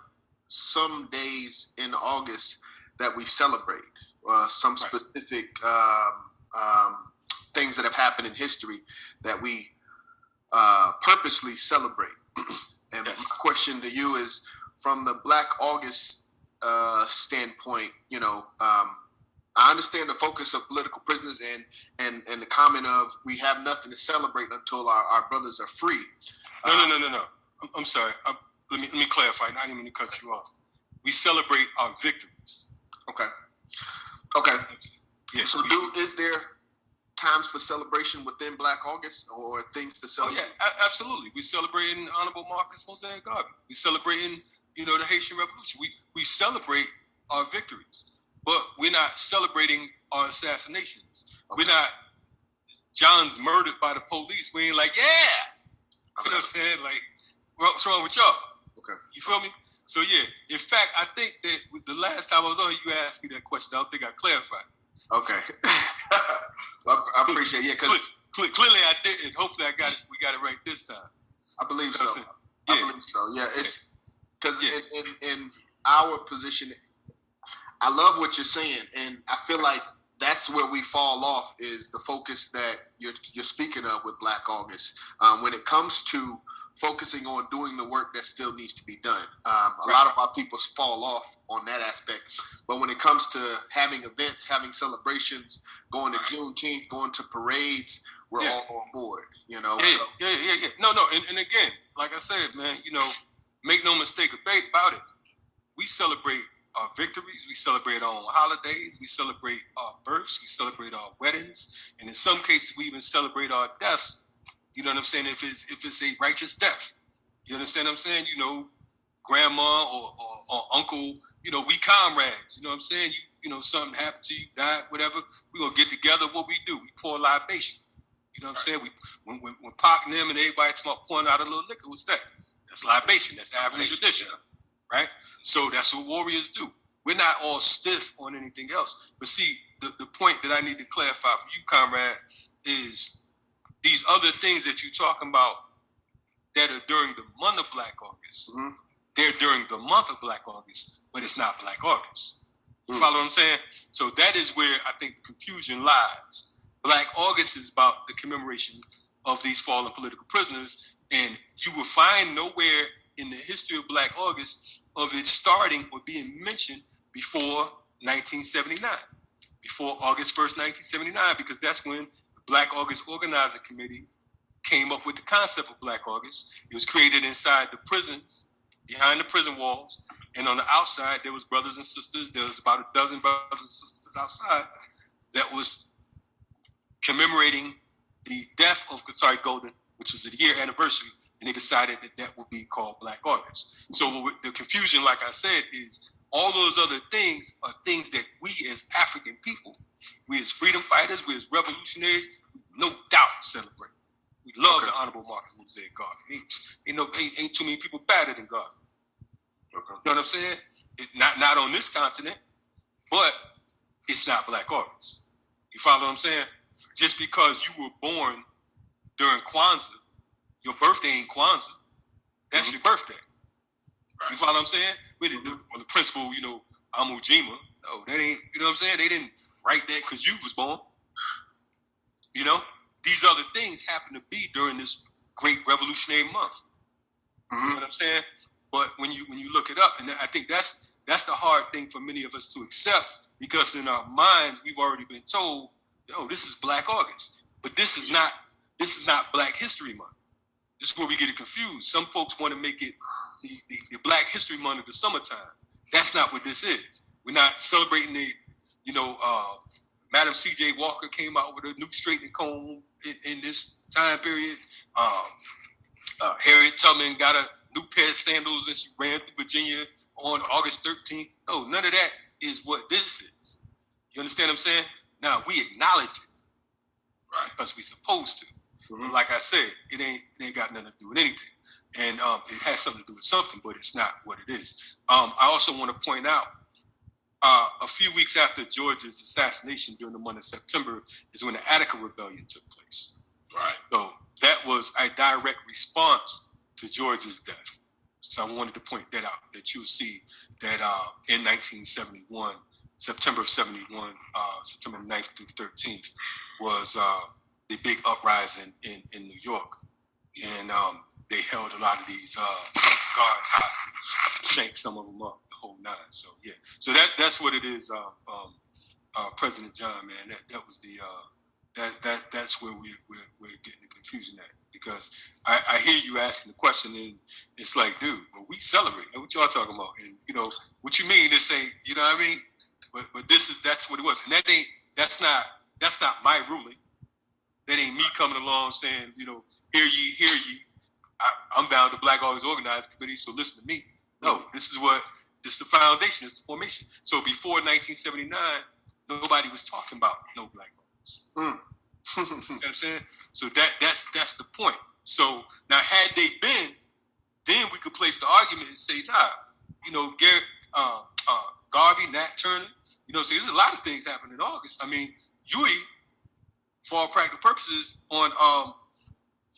Speaker 3: some days in August that we celebrate. Some specific things that have happened in history that we purposely celebrate. And
Speaker 4: yes.
Speaker 3: My question to you is, from the Black August standpoint, you know,
Speaker 5: I understand the focus of political prisoners and the comment of we have nothing to celebrate until our brothers are free.
Speaker 4: No. I'm sorry. Let me clarify. I didn't mean to cut you off. We celebrate our victories.
Speaker 5: Okay.
Speaker 4: Yes.
Speaker 5: So is there times for celebration within Black August or things to celebrate?
Speaker 4: Oh, yeah, absolutely. We're celebrating Honorable Marcus Mosaic Garvey. We're celebrating, the Haitian Revolution. We celebrate our victories, but we're not celebrating our assassinations. Okay. We're not John's murdered by the police. We ain't like, yeah. You know what I'm saying? Like, what's wrong with y'all?
Speaker 5: Okay.
Speaker 4: You feel me? So yeah, in fact, I think that the last time I was on here, you asked me that question. I don't think I clarified.
Speaker 5: Okay. Well, I appreciate it. Yeah, because
Speaker 4: clearly I didn't. Hopefully we got it right this time.
Speaker 5: I believe
Speaker 4: You know
Speaker 5: so.
Speaker 4: Yeah.
Speaker 5: I believe so. Yeah, it's because in our position, I love what you're saying, and I feel like that's where we fall off is the focus that you're speaking of with Black August. When it comes to focusing on doing the work that still needs to be done. A lot of our people fall off on that aspect. But when it comes to having events, having celebrations, going to Juneteenth, going to parades, we're all on board,
Speaker 4: Yeah. No. And again, like I said, man, make no mistake about it. We celebrate our victories. We celebrate our own holidays. We celebrate our births. We celebrate our weddings. And in some cases, we even celebrate our deaths. You know what I'm saying? If it's a righteous death, you understand what I'm saying? Grandma or uncle, we comrades. You know what I'm saying? Something happened to you, died, whatever. We gonna get together. What we do? We pour libation. You know what I'm saying? When Pac and them and everybody talking about pouring out a little liquor, what's that? That's libation. That's African tradition, right? So that's what warriors do. We're not all stiff on anything else. But see, the point that I need to clarify for you, comrade, is these other things that you're talking about that are during the month of Black August, they're during the month of Black August, but it's not Black August. You follow what I'm saying? So that is where I think the confusion lies. Black August is about the commemoration of these fallen political prisoners, and you will find nowhere in the history of Black August of it starting or being mentioned before 1979, before August 1st, 1979, because that's when Black August Organizing Committee came up with the concept of Black August. It was created inside the prisons, behind the prison walls, and on the outside there was brothers and sisters. There was about a dozen brothers and sisters outside that was commemorating the death of Katari Golden, which was the year anniversary, and they decided that would be called Black August. So the confusion, like I said, is all those other things are things that we as African people, we as freedom fighters, we as revolutionaries, no doubt celebrate. We love the Honorable Marcus Mosaic Garvey. Ain't too many people better than Garvey. You know what I'm saying? Not on this continent, but it's not Black August. You follow what I'm saying? Just because you were born during Kwanzaa, your birthday ain't Kwanzaa. That's your birthday. Right. You follow what I'm saying? On the principle, Amujima. No, that ain't, you know what I'm saying? They didn't write that because you was born. These other things happen to be during this great revolutionary month. You know what I'm saying? But when you look it up, and I think that's the hard thing for many of us to accept, because in our minds we've already been told, this is Black August, but this is not Black History Month. This is where we get it confused. Some folks want to make it the Black History Month of the summertime. That's not what this is. We're not celebrating it. Madam C.J. Walker came out with a new straightening comb in this time period. Harriet Tubman got a new pair of sandals and she ran through Virginia on August 13th. No, none of that is what this is. You understand what I'm saying? Now, we acknowledge it, right? Because we're supposed to. But like I said, it ain't got nothing to do with anything. And it has something to do with something, but it's not what it is. I also want to point out, a few weeks after George's assassination during the month of September is when the Attica Rebellion took place. Right. So that was a direct response to George's death. So I wanted to point that out, that you'll see that in 1971, September of 71, September 9th through 13th was the big uprising in New York. And they held a lot of these guards hostage, shanked some of them up, the whole nine. So yeah, so that's what it is. President John, man. That was the that's where we're getting the confusion at, because I hear you asking the question and it's like, dude, but we celebrate. What y'all talking about? And what you mean? This ain't, you know what I mean? But that's what it was, and that's not my ruling. That ain't me coming along saying, hear ye. I'm bound to Black August Organized Committee, so listen to me. No, this is the foundation, it's the formation. So before 1979, nobody was talking about no Black August. You know what I'm saying? So that's the point. So now, had they been, then we could place the argument and say, Garvey, Nat Turner, so there's a lot of things happening in August. I mean, Huey, for all practical purposes, on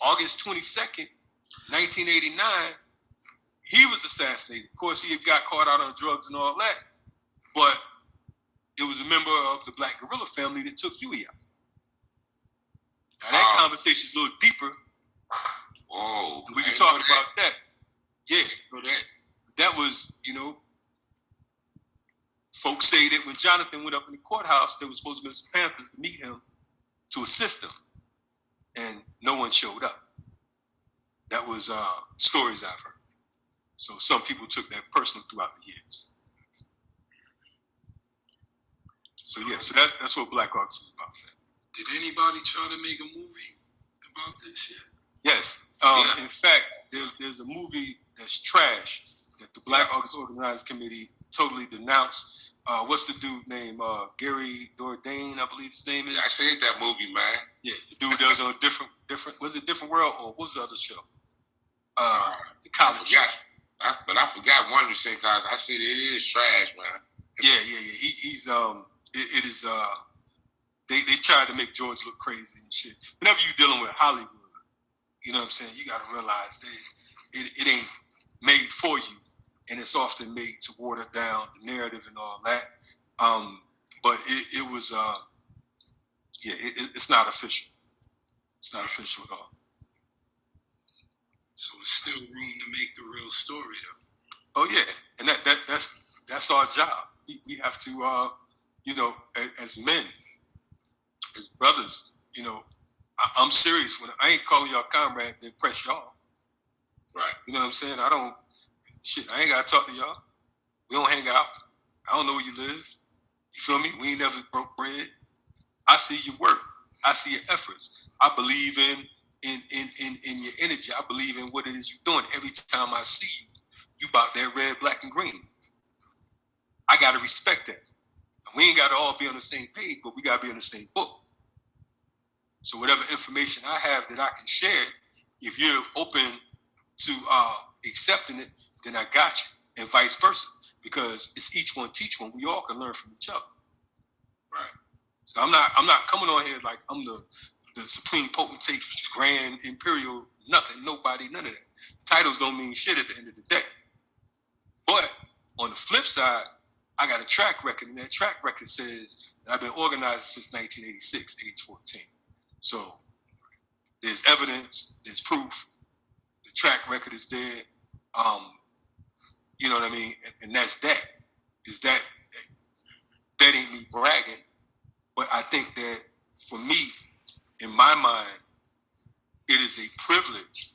Speaker 4: August 22nd, 1989, he was assassinated. Of course, he had got caught out on drugs and all that, but it was a member of the Black guerrilla family that took Huey out. Now, that conversation is a little deeper.
Speaker 1: Oh,
Speaker 4: we can talk about that. Yeah. That was, folks say that when Jonathan went up in the courthouse, there was supposed to be some Panthers to meet him to assist him, and no one showed up. That was stories I've heard. So some people took that personal throughout the years. So that's what Black August is about.
Speaker 2: Did anybody try to make a movie about this yet?
Speaker 4: Yes. In fact, there's a movie that's trash that the Black August Organized Committee totally denounced. What's the dude named Gary Dordain, I believe his name is.
Speaker 1: Yeah, I seen that movie, man.
Speaker 4: Yeah, the dude that was on different. Was it Different World, or what was the other show? The college show.
Speaker 1: But I forgot one of the same guys. I said it is trash, man.
Speaker 4: Yeah. He's it is. They tried to make George look crazy and shit. Whenever you're dealing with Hollywood, you know what I'm saying, you got to realize that it ain't made for you, and it's often made to water down the narrative and all that. But it was it's not official. It's not official at all.
Speaker 2: So there's still room to make the real story, though.
Speaker 4: Oh yeah, and that's our job. We have to, as men, as brothers, I'm serious when I ain't calling y'all comrade to impress y'all.
Speaker 1: Right.
Speaker 4: You know what I'm saying? I ain't gotta talk to y'all. We don't hang out. I don't know where you live. You feel me? We ain't never broke bread. I see your work. I see your efforts. I believe in your energy. I believe in what it is you're doing. Every time I see you about that red, black, and green. I gotta respect that. We ain't gotta all be on the same page, but we gotta be on the same book. So whatever information I have that I can share, if you're open to accepting it, then I got you, and vice versa, because it's each one teach one. We all can learn from each other.
Speaker 1: Right.
Speaker 4: So I'm not coming on here like I'm the supreme potentate, grand imperial, nothing, nobody, none of that. Titles don't mean shit at the end of the day. But on the flip side, I got a track record, and that track record says that I've been organizing since 1986, age 14. So there's evidence, there's proof, the track record is there. You know what I mean? And that's that. That ain't me bragging, but I think that for me, in my mind, it is a privilege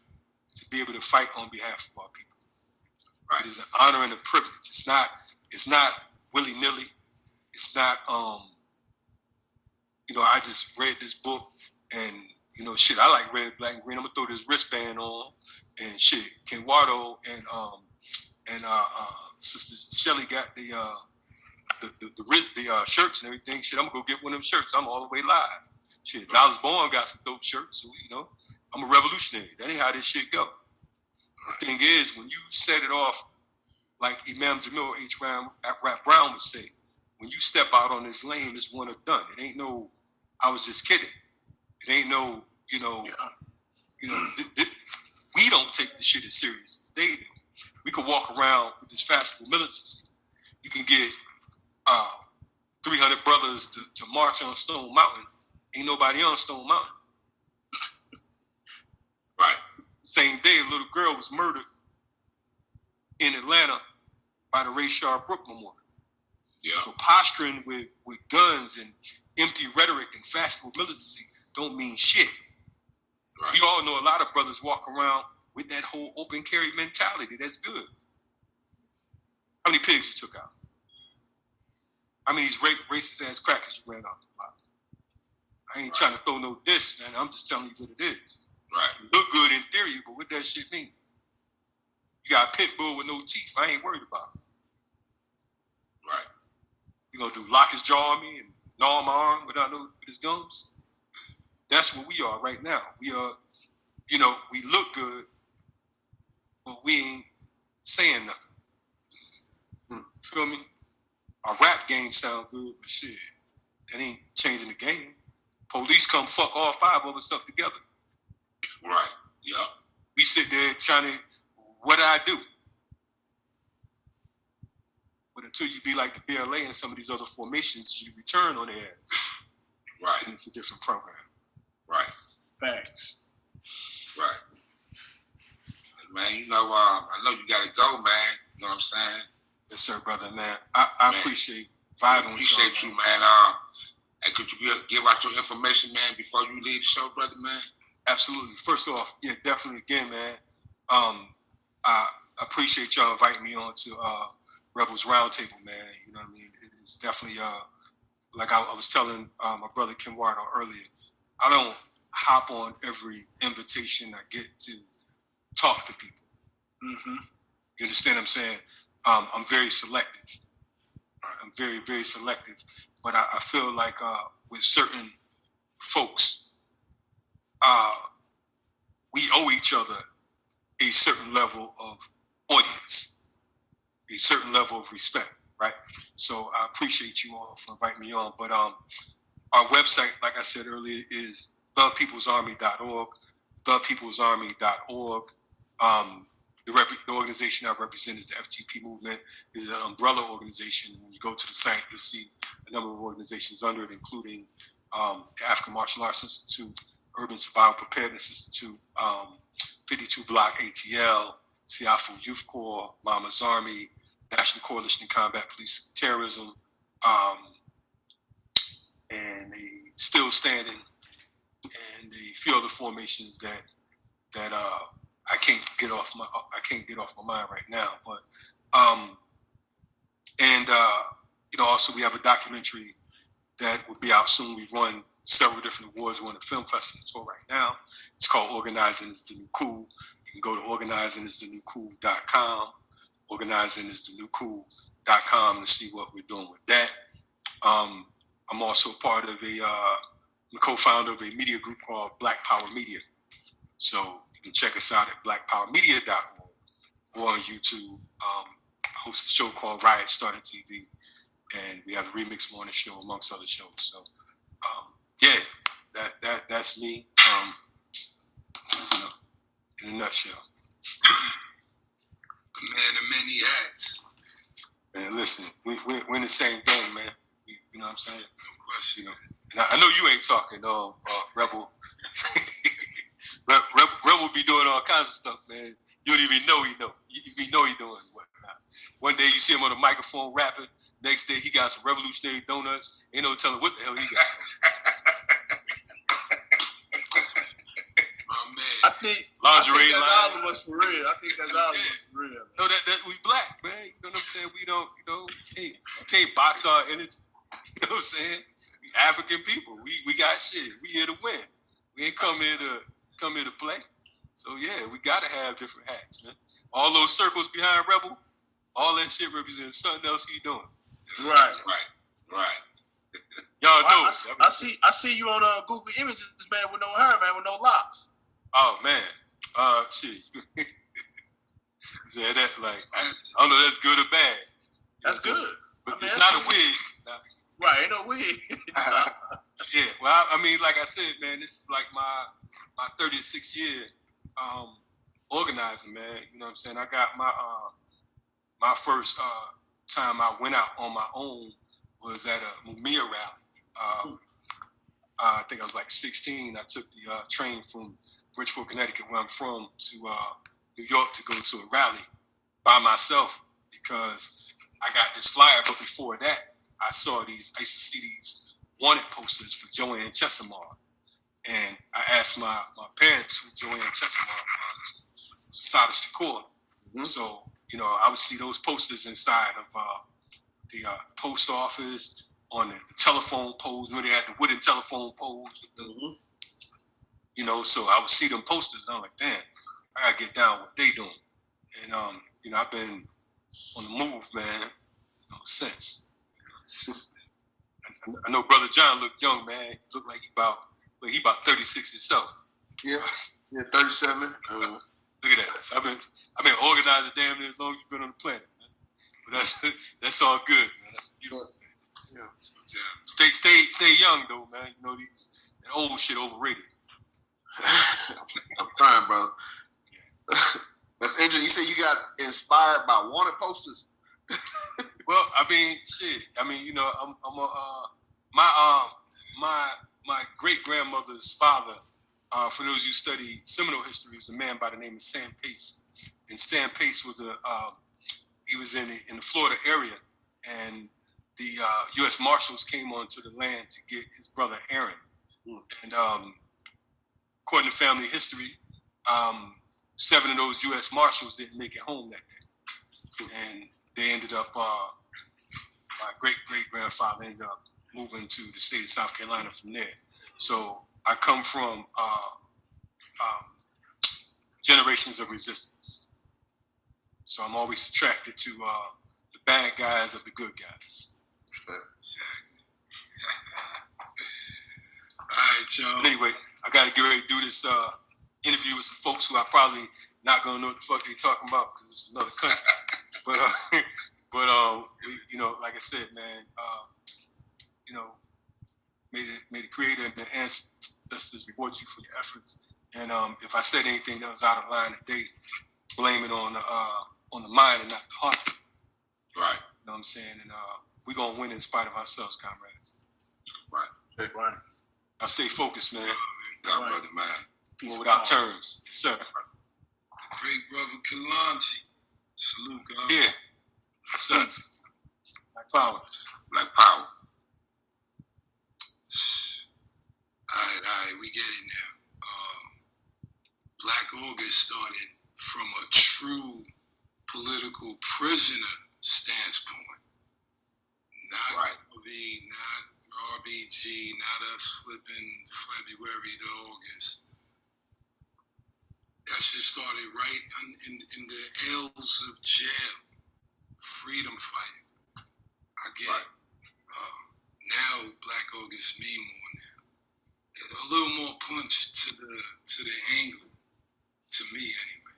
Speaker 4: to be able to fight on behalf of our people. Right. It is an honor and a privilege. It's not willy-nilly. It's not, I just read this book and, I like red, black, and green. I'm gonna throw this wristband on and shit. Ken Wardo and Sister Shelly got the shirts and everything. Shit, I'm gonna go get one of them shirts. I'm all the way live. Shit, Dallas Bourne got some dope shirts, so I'm a revolutionary. That ain't how this shit go. The thing is, when you set it off, like Imam Jamil H. Rap Brown would say, when you step out on this lane, it's one or done. It ain't no, I was just kidding. It ain't no, we don't take the shit as serious as they do. We can walk around with this fashionable militancy. You can get 300 brothers to march on Stone Mountain. Ain't nobody on Stone Mountain.
Speaker 1: Right.
Speaker 4: Same day, a little girl was murdered in Atlanta by the Rayshard Brooks Memorial.
Speaker 1: Yeah.
Speaker 4: So posturing with guns and empty rhetoric and fashionable militancy don't mean shit.
Speaker 1: Right.
Speaker 4: We all know a lot of brothers walk around with that whole open carry mentality. That's good. How many pigs you took out? How many racist ass crackers you ran out the block? I ain't trying to throw no diss, man. I'm just telling you what it is.
Speaker 1: Right.
Speaker 4: It look good in theory, but what that shit mean? You got a pit bull with no teeth. I ain't worried about it.
Speaker 1: Right.
Speaker 4: You gonna do lock his jaw on me and gnaw my arm with his gums? That's what we are right now. We are, we look good, but we ain't saying nothing. Feel me? Our rap game sound good, but shit, that ain't changing the game. Police come fuck all five of us up together.
Speaker 1: Right. Yep.
Speaker 4: We sit there trying to, what do I do? But until you be like the BLA and some of these other formations, you return on their ass.
Speaker 1: Right.
Speaker 4: And it's a different program.
Speaker 1: Right.
Speaker 3: Facts.
Speaker 1: Right. Man, I know you gotta go, man. You know what I'm saying?
Speaker 4: Yes, sir, brother, man. I appreciate vibing with y'all.
Speaker 1: Appreciate you, man. Hey, could you give out your information, man, before you leave the show, brother, man?
Speaker 4: Absolutely. First off, yeah, definitely again, man. I appreciate y'all inviting me on to Rebels Roundtable, man. You know what I mean? It's definitely like I was telling my brother Kim Wardo earlier, I don't hop on every invitation I get to talk to people.
Speaker 3: Mm-hmm.
Speaker 4: You understand what I'm saying? I'm very selective. I'm very, very selective. But I feel like with certain folks, we owe each other a certain level of audience, a certain level of respect, right? So I appreciate you all for inviting me on. But our website, like I said earlier, is thepeoplesarmy.org, thepeoplesarmy.org. The organization I represent is the FTP movement. Is an umbrella organization. When you go to the site, you'll see a number of organizations under it, including the African Martial Arts Institute, Urban Survival Preparedness Institute, 52 Block ATL, Siafu Youth Corps, Mama's Army, National Coalition to Combat Police Terrorism, and the Still Standing, and a few other formations that I can't get off my mind right now. But also we have a documentary that will be out soon. We've won several different awards. We're on the film festival tour right now. It's called Organizing is the New Cool. You can go to organizingisthenewcool.com, organizingisthenewcool.com to see what we're doing with that. I'm also part of I'm co-founder of a media group called Black Power Media. So you can check us out at blackpowermedia.org or on YouTube. I host a show called Riot Started TV, and we have a Remix Morning Show amongst other shows. So that's me. In a nutshell.
Speaker 2: Man of many hats.
Speaker 4: Man, listen, we're in the same game, man. You know what I'm saying?
Speaker 2: No question.
Speaker 4: And I know you ain't talking, Rebel. Rebel be doing all kinds of stuff, man. You don't even know he know. You know he doing whatnot. One day you see him on the microphone rapping. Next day he got some revolutionary donuts. Ain't no telling what the hell he got.
Speaker 2: My man.
Speaker 3: I think
Speaker 4: lingerie
Speaker 3: that's
Speaker 4: line.
Speaker 3: all of us for real. I think that's all of us for real.
Speaker 4: No, that we black, man. You know what I'm saying? We don't, can't box our energy. You know what I'm saying? We African people. We got shit. We here to win. We ain't come here to play. So yeah, we gotta have different hats, man. All those circles behind Rebel, all that shit represents something else he doing.
Speaker 3: Right.
Speaker 4: Y'all know.
Speaker 3: I see you on Google Images, man, with no hair, man, with no locks.
Speaker 4: Oh man, shit. Said that like I don't know. That's good or bad.
Speaker 3: That's good.
Speaker 4: But it's not a wig.
Speaker 3: Right, ain't no wig.
Speaker 4: Yeah, well, I mean, like I said, man, this is like my 36th year organizing, man. You know what I'm saying? I got my first time I went out on my own was at a Mumia rally. I think I was like 16. I took the train from Bridgeport, Connecticut, where I'm from, to New York to go to a rally by myself because I got this flyer. But before that, I used to see these wanted posters for Joanne Chesimard. And I asked my parents who Joanne Chesimard was, Sada Shakur. Mm-hmm. So, I would see those posters inside of the post office, on the telephone poles, when they had the wooden telephone poles. So I would see them posters, and I'm like, damn, I gotta get down what they doing. And I've been on the move, man, since. I know Brother John looked young, man. He looked like he about 36 himself.
Speaker 5: Yeah, 37.
Speaker 4: Look at that. So I've been organizing damn near as long as you've been on the planet, man. But that's all good, man. That's beautiful.
Speaker 5: Yeah.
Speaker 4: Stay young though, man. That old shit overrated.
Speaker 5: I'm trying, brother. Yeah. That's interesting. You said you got inspired by wanted posters.
Speaker 4: Well, I mean, shit. I mean, my great grandmother's father, for those who study Seminole history, was a man by the name of Sam Pace. And Sam Pace was he was in the Florida area, and the U.S. Marshals came onto the land to get his brother Aaron. And according to family history, 7 of those U.S. Marshals didn't make it home that day. And they ended up, my great-great-grandfather ended up moving to the state of South Carolina from there. So I come from generations of resistance. So I'm always attracted to the bad guys of the good guys.
Speaker 2: Exactly. All right, y'all.
Speaker 4: But anyway, I got to get ready to do this interview with some folks who I probably not gonna know what the fuck they talking about because it's another country. But like I said, man, may the Creator and the ancestors reward you for your efforts. And if I said anything that was out of line today, blame it on the mind and not the heart.
Speaker 1: Right.
Speaker 4: You know what I'm saying? And we're gonna win in spite of ourselves, comrades.
Speaker 1: Right.
Speaker 3: Right.
Speaker 4: Now stay focused, man.
Speaker 1: God, brother, man.
Speaker 4: Peace without terms. Yes, sir.
Speaker 2: Great brother Kalongi. Salute, God.
Speaker 4: Yeah. Yes, sir. Black power.
Speaker 1: Black power.
Speaker 2: All right, we get it now. Black August started from a true political prisoner standpoint. Not
Speaker 1: right.
Speaker 2: not RBG, not us flipping February to August. That shit started right in the L's of jail. Freedom fighting. I get
Speaker 1: right.
Speaker 2: it. Now Black August mean more now. A little more punch to the angle. To me, anyway.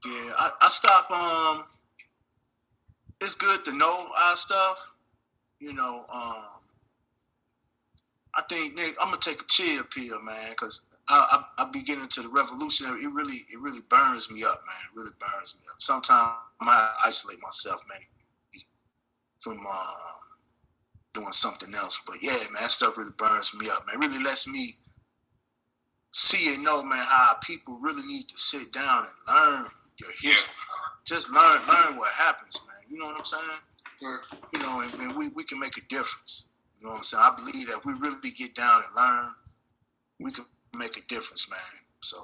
Speaker 3: Yeah, I stopped. It's good to know our stuff. I think, Nick, I'm gonna take a chill pill, man, because I be getting into the revolutionary. It really burns me up, man. It really burns me up. Sometimes I isolate myself, man, from doing something else. But yeah, man, that stuff really burns me up, man. It really lets me see and know, man, how people really need to sit down and learn your history.
Speaker 1: Yeah.
Speaker 3: Just learn what happens, man. You know what I'm saying?
Speaker 5: Sure.
Speaker 3: And we can make a difference. You know what I'm saying? I believe that if we really get down and learn, we can make a difference, man. So,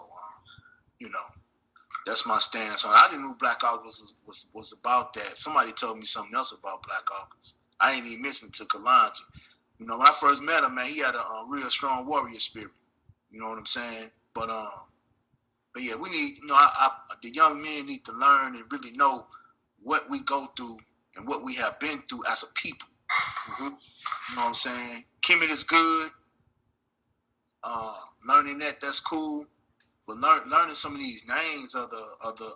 Speaker 3: that's my stance on it. I didn't know Black August was about that. Somebody told me something else about Black August. I ain't even listening to Kalongi. When I first met him, man, he had a real strong warrior spirit. You know what I'm saying? But yeah, we need, the young men need to learn and really know what we go through and what we have been through as a people. Mm-hmm. You know what I'm saying? Kemet is good. Learning that's cool. But learning some of these names of the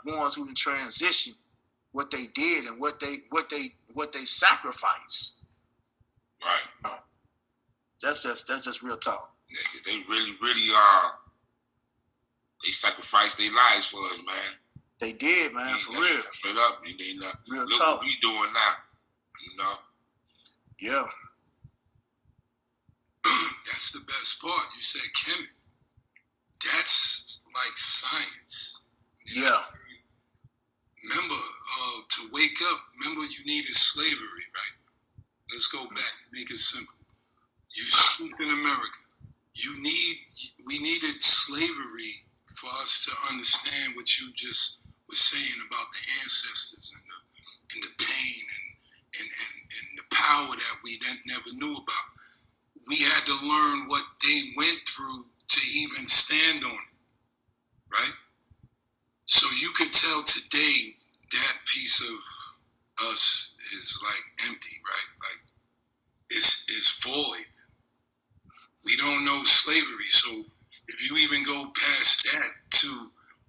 Speaker 3: ones who in transition, what they did and what they sacrificed.
Speaker 1: Right.
Speaker 3: That's just real talk.
Speaker 1: They really they sacrificed their lives for us, man.
Speaker 3: They did, man, for real.
Speaker 1: Straight up.
Speaker 3: Real
Speaker 1: look
Speaker 3: talk.
Speaker 1: What we doing now,
Speaker 3: Yeah.
Speaker 2: That's the best part. You said Kemet. That's like science.
Speaker 3: Yeah.
Speaker 2: Remember, to wake up, you needed slavery, right? Let's go back. Make it simple. You speak in America. We needed slavery for us to understand what you just was saying about the ancestors and the pain and the power that we never knew about. We had to learn what they went through to even stand on it, right? So you could tell today that piece of us is like empty, right? Like it's void. We don't know slavery. So if you even go past that to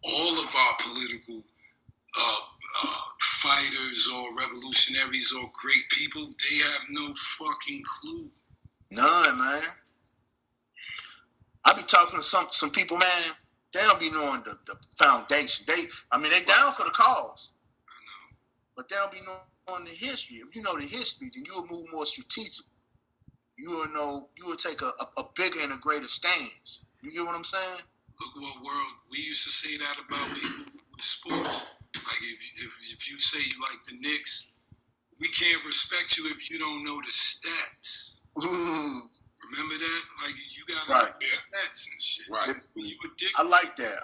Speaker 2: all of our political fighters or revolutionaries or great people, they have no fucking clue.
Speaker 3: None, man. I be talking to some people, man. They don't be knowing the foundation. They down for the cause.
Speaker 2: I know.
Speaker 3: But they don't be knowing the history. If you know the history, then you'll move more strategic. You will take a bigger and a greater stance. You get what I'm saying?
Speaker 2: Look what world we used to say that about people with sports. Like if you say you like the Knicks, we can't respect you if you don't know the stats. Remember that? Like you gotta know the stats and shit.
Speaker 1: Right.
Speaker 2: You addicted.
Speaker 3: I like that.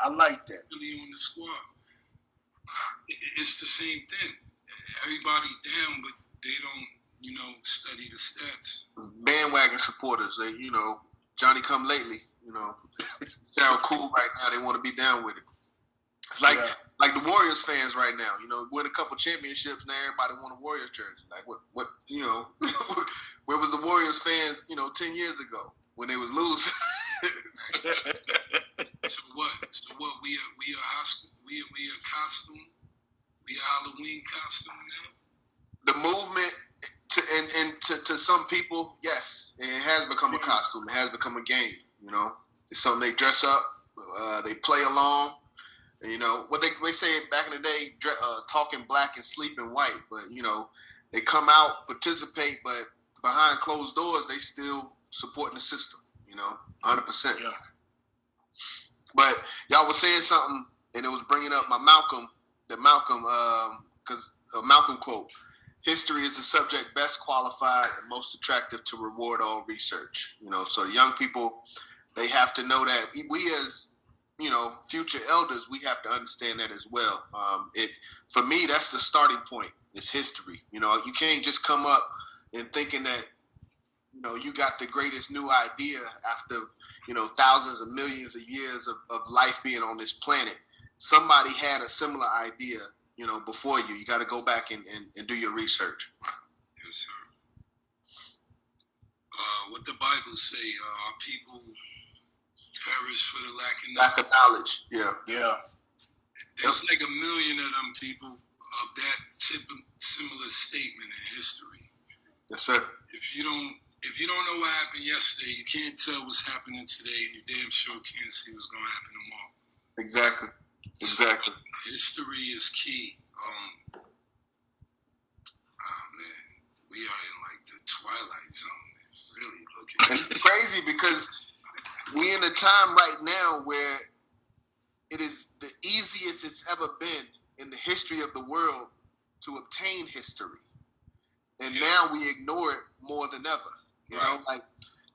Speaker 2: Really on the squad. It's the same thing. Everybody down, but they don't, study the stats.
Speaker 5: Bandwagon supporters, they, Johnny come lately, sound cool right now. They want to be down with it. It's like the Warriors fans right now. Win a couple championships now. Everybody want a Warriors jersey. Like what? Where was the Warriors fans? 10 years ago when they was losing.
Speaker 2: So what? We a costume. We a Halloween costume now.
Speaker 5: The movement to some people, yes, it has become a costume. It has become a game. It's something they dress up. They play along. What they say back in the day, talking black and sleeping white. But they come out, participate, but behind closed doors, they still supporting the system. 100%.
Speaker 3: Yeah.
Speaker 5: But y'all was saying something, and it was bringing up Malcolm quote. History is the subject best qualified and most attractive to reward all research. So the young people, they have to know that we as, future elders, we have to understand that as well. For me, that's the starting point. It's history. You can't just come up and thinking that, you got the greatest new idea after, thousands of millions of years of life being on this planet. Somebody had a similar idea, before you. You got to go back and do your research.
Speaker 2: Yes, sir. What the Bible say, our people perish for the lack
Speaker 5: of knowledge. Yeah.
Speaker 2: There's like 1 million of them people of that similar statement in history.
Speaker 5: Yes, sir.
Speaker 2: If you don't know what happened yesterday, you can't tell what's happening today, and you damn sure can't see what's going to happen tomorrow.
Speaker 5: Exactly.
Speaker 2: So, history is key. Man, we are in like the twilight zone. Really looking.
Speaker 5: It's crazy because we in a time right now where it is the easiest it's ever been in the history of the world to obtain history. And now we ignore it more than ever. Like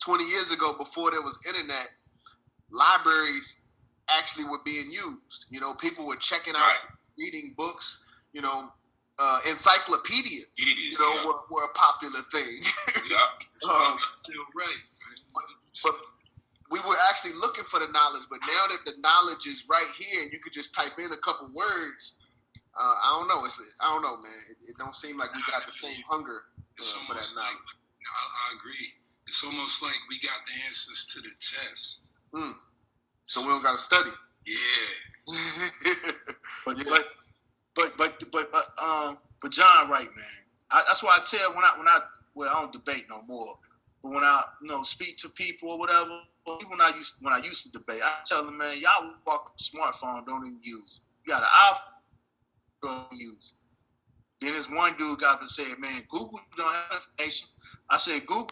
Speaker 5: 20 years ago, before there was internet, libraries actually were being used. People were checking out, reading books, encyclopedias, were a popular thing.
Speaker 2: That's still right.
Speaker 5: But we were actually looking for the knowledge, but now that the knowledge is right here and you could just type in a couple words, I don't know. I don't know, man. It don't seem like we got the same hunger for that knowledge.
Speaker 2: I agree. It's almost like we got the answers to the test.
Speaker 5: So we don't got to study.
Speaker 2: Yeah.
Speaker 3: But John, right, man. That's why I tell when I don't debate no more. But when I speak to people or whatever, even when I used to debate, I tell them, man, y'all walk a smartphone, don't even use it. You got an iPhone, don't use it. Then this one dude got up and said, man, Google don't have information. I said, Google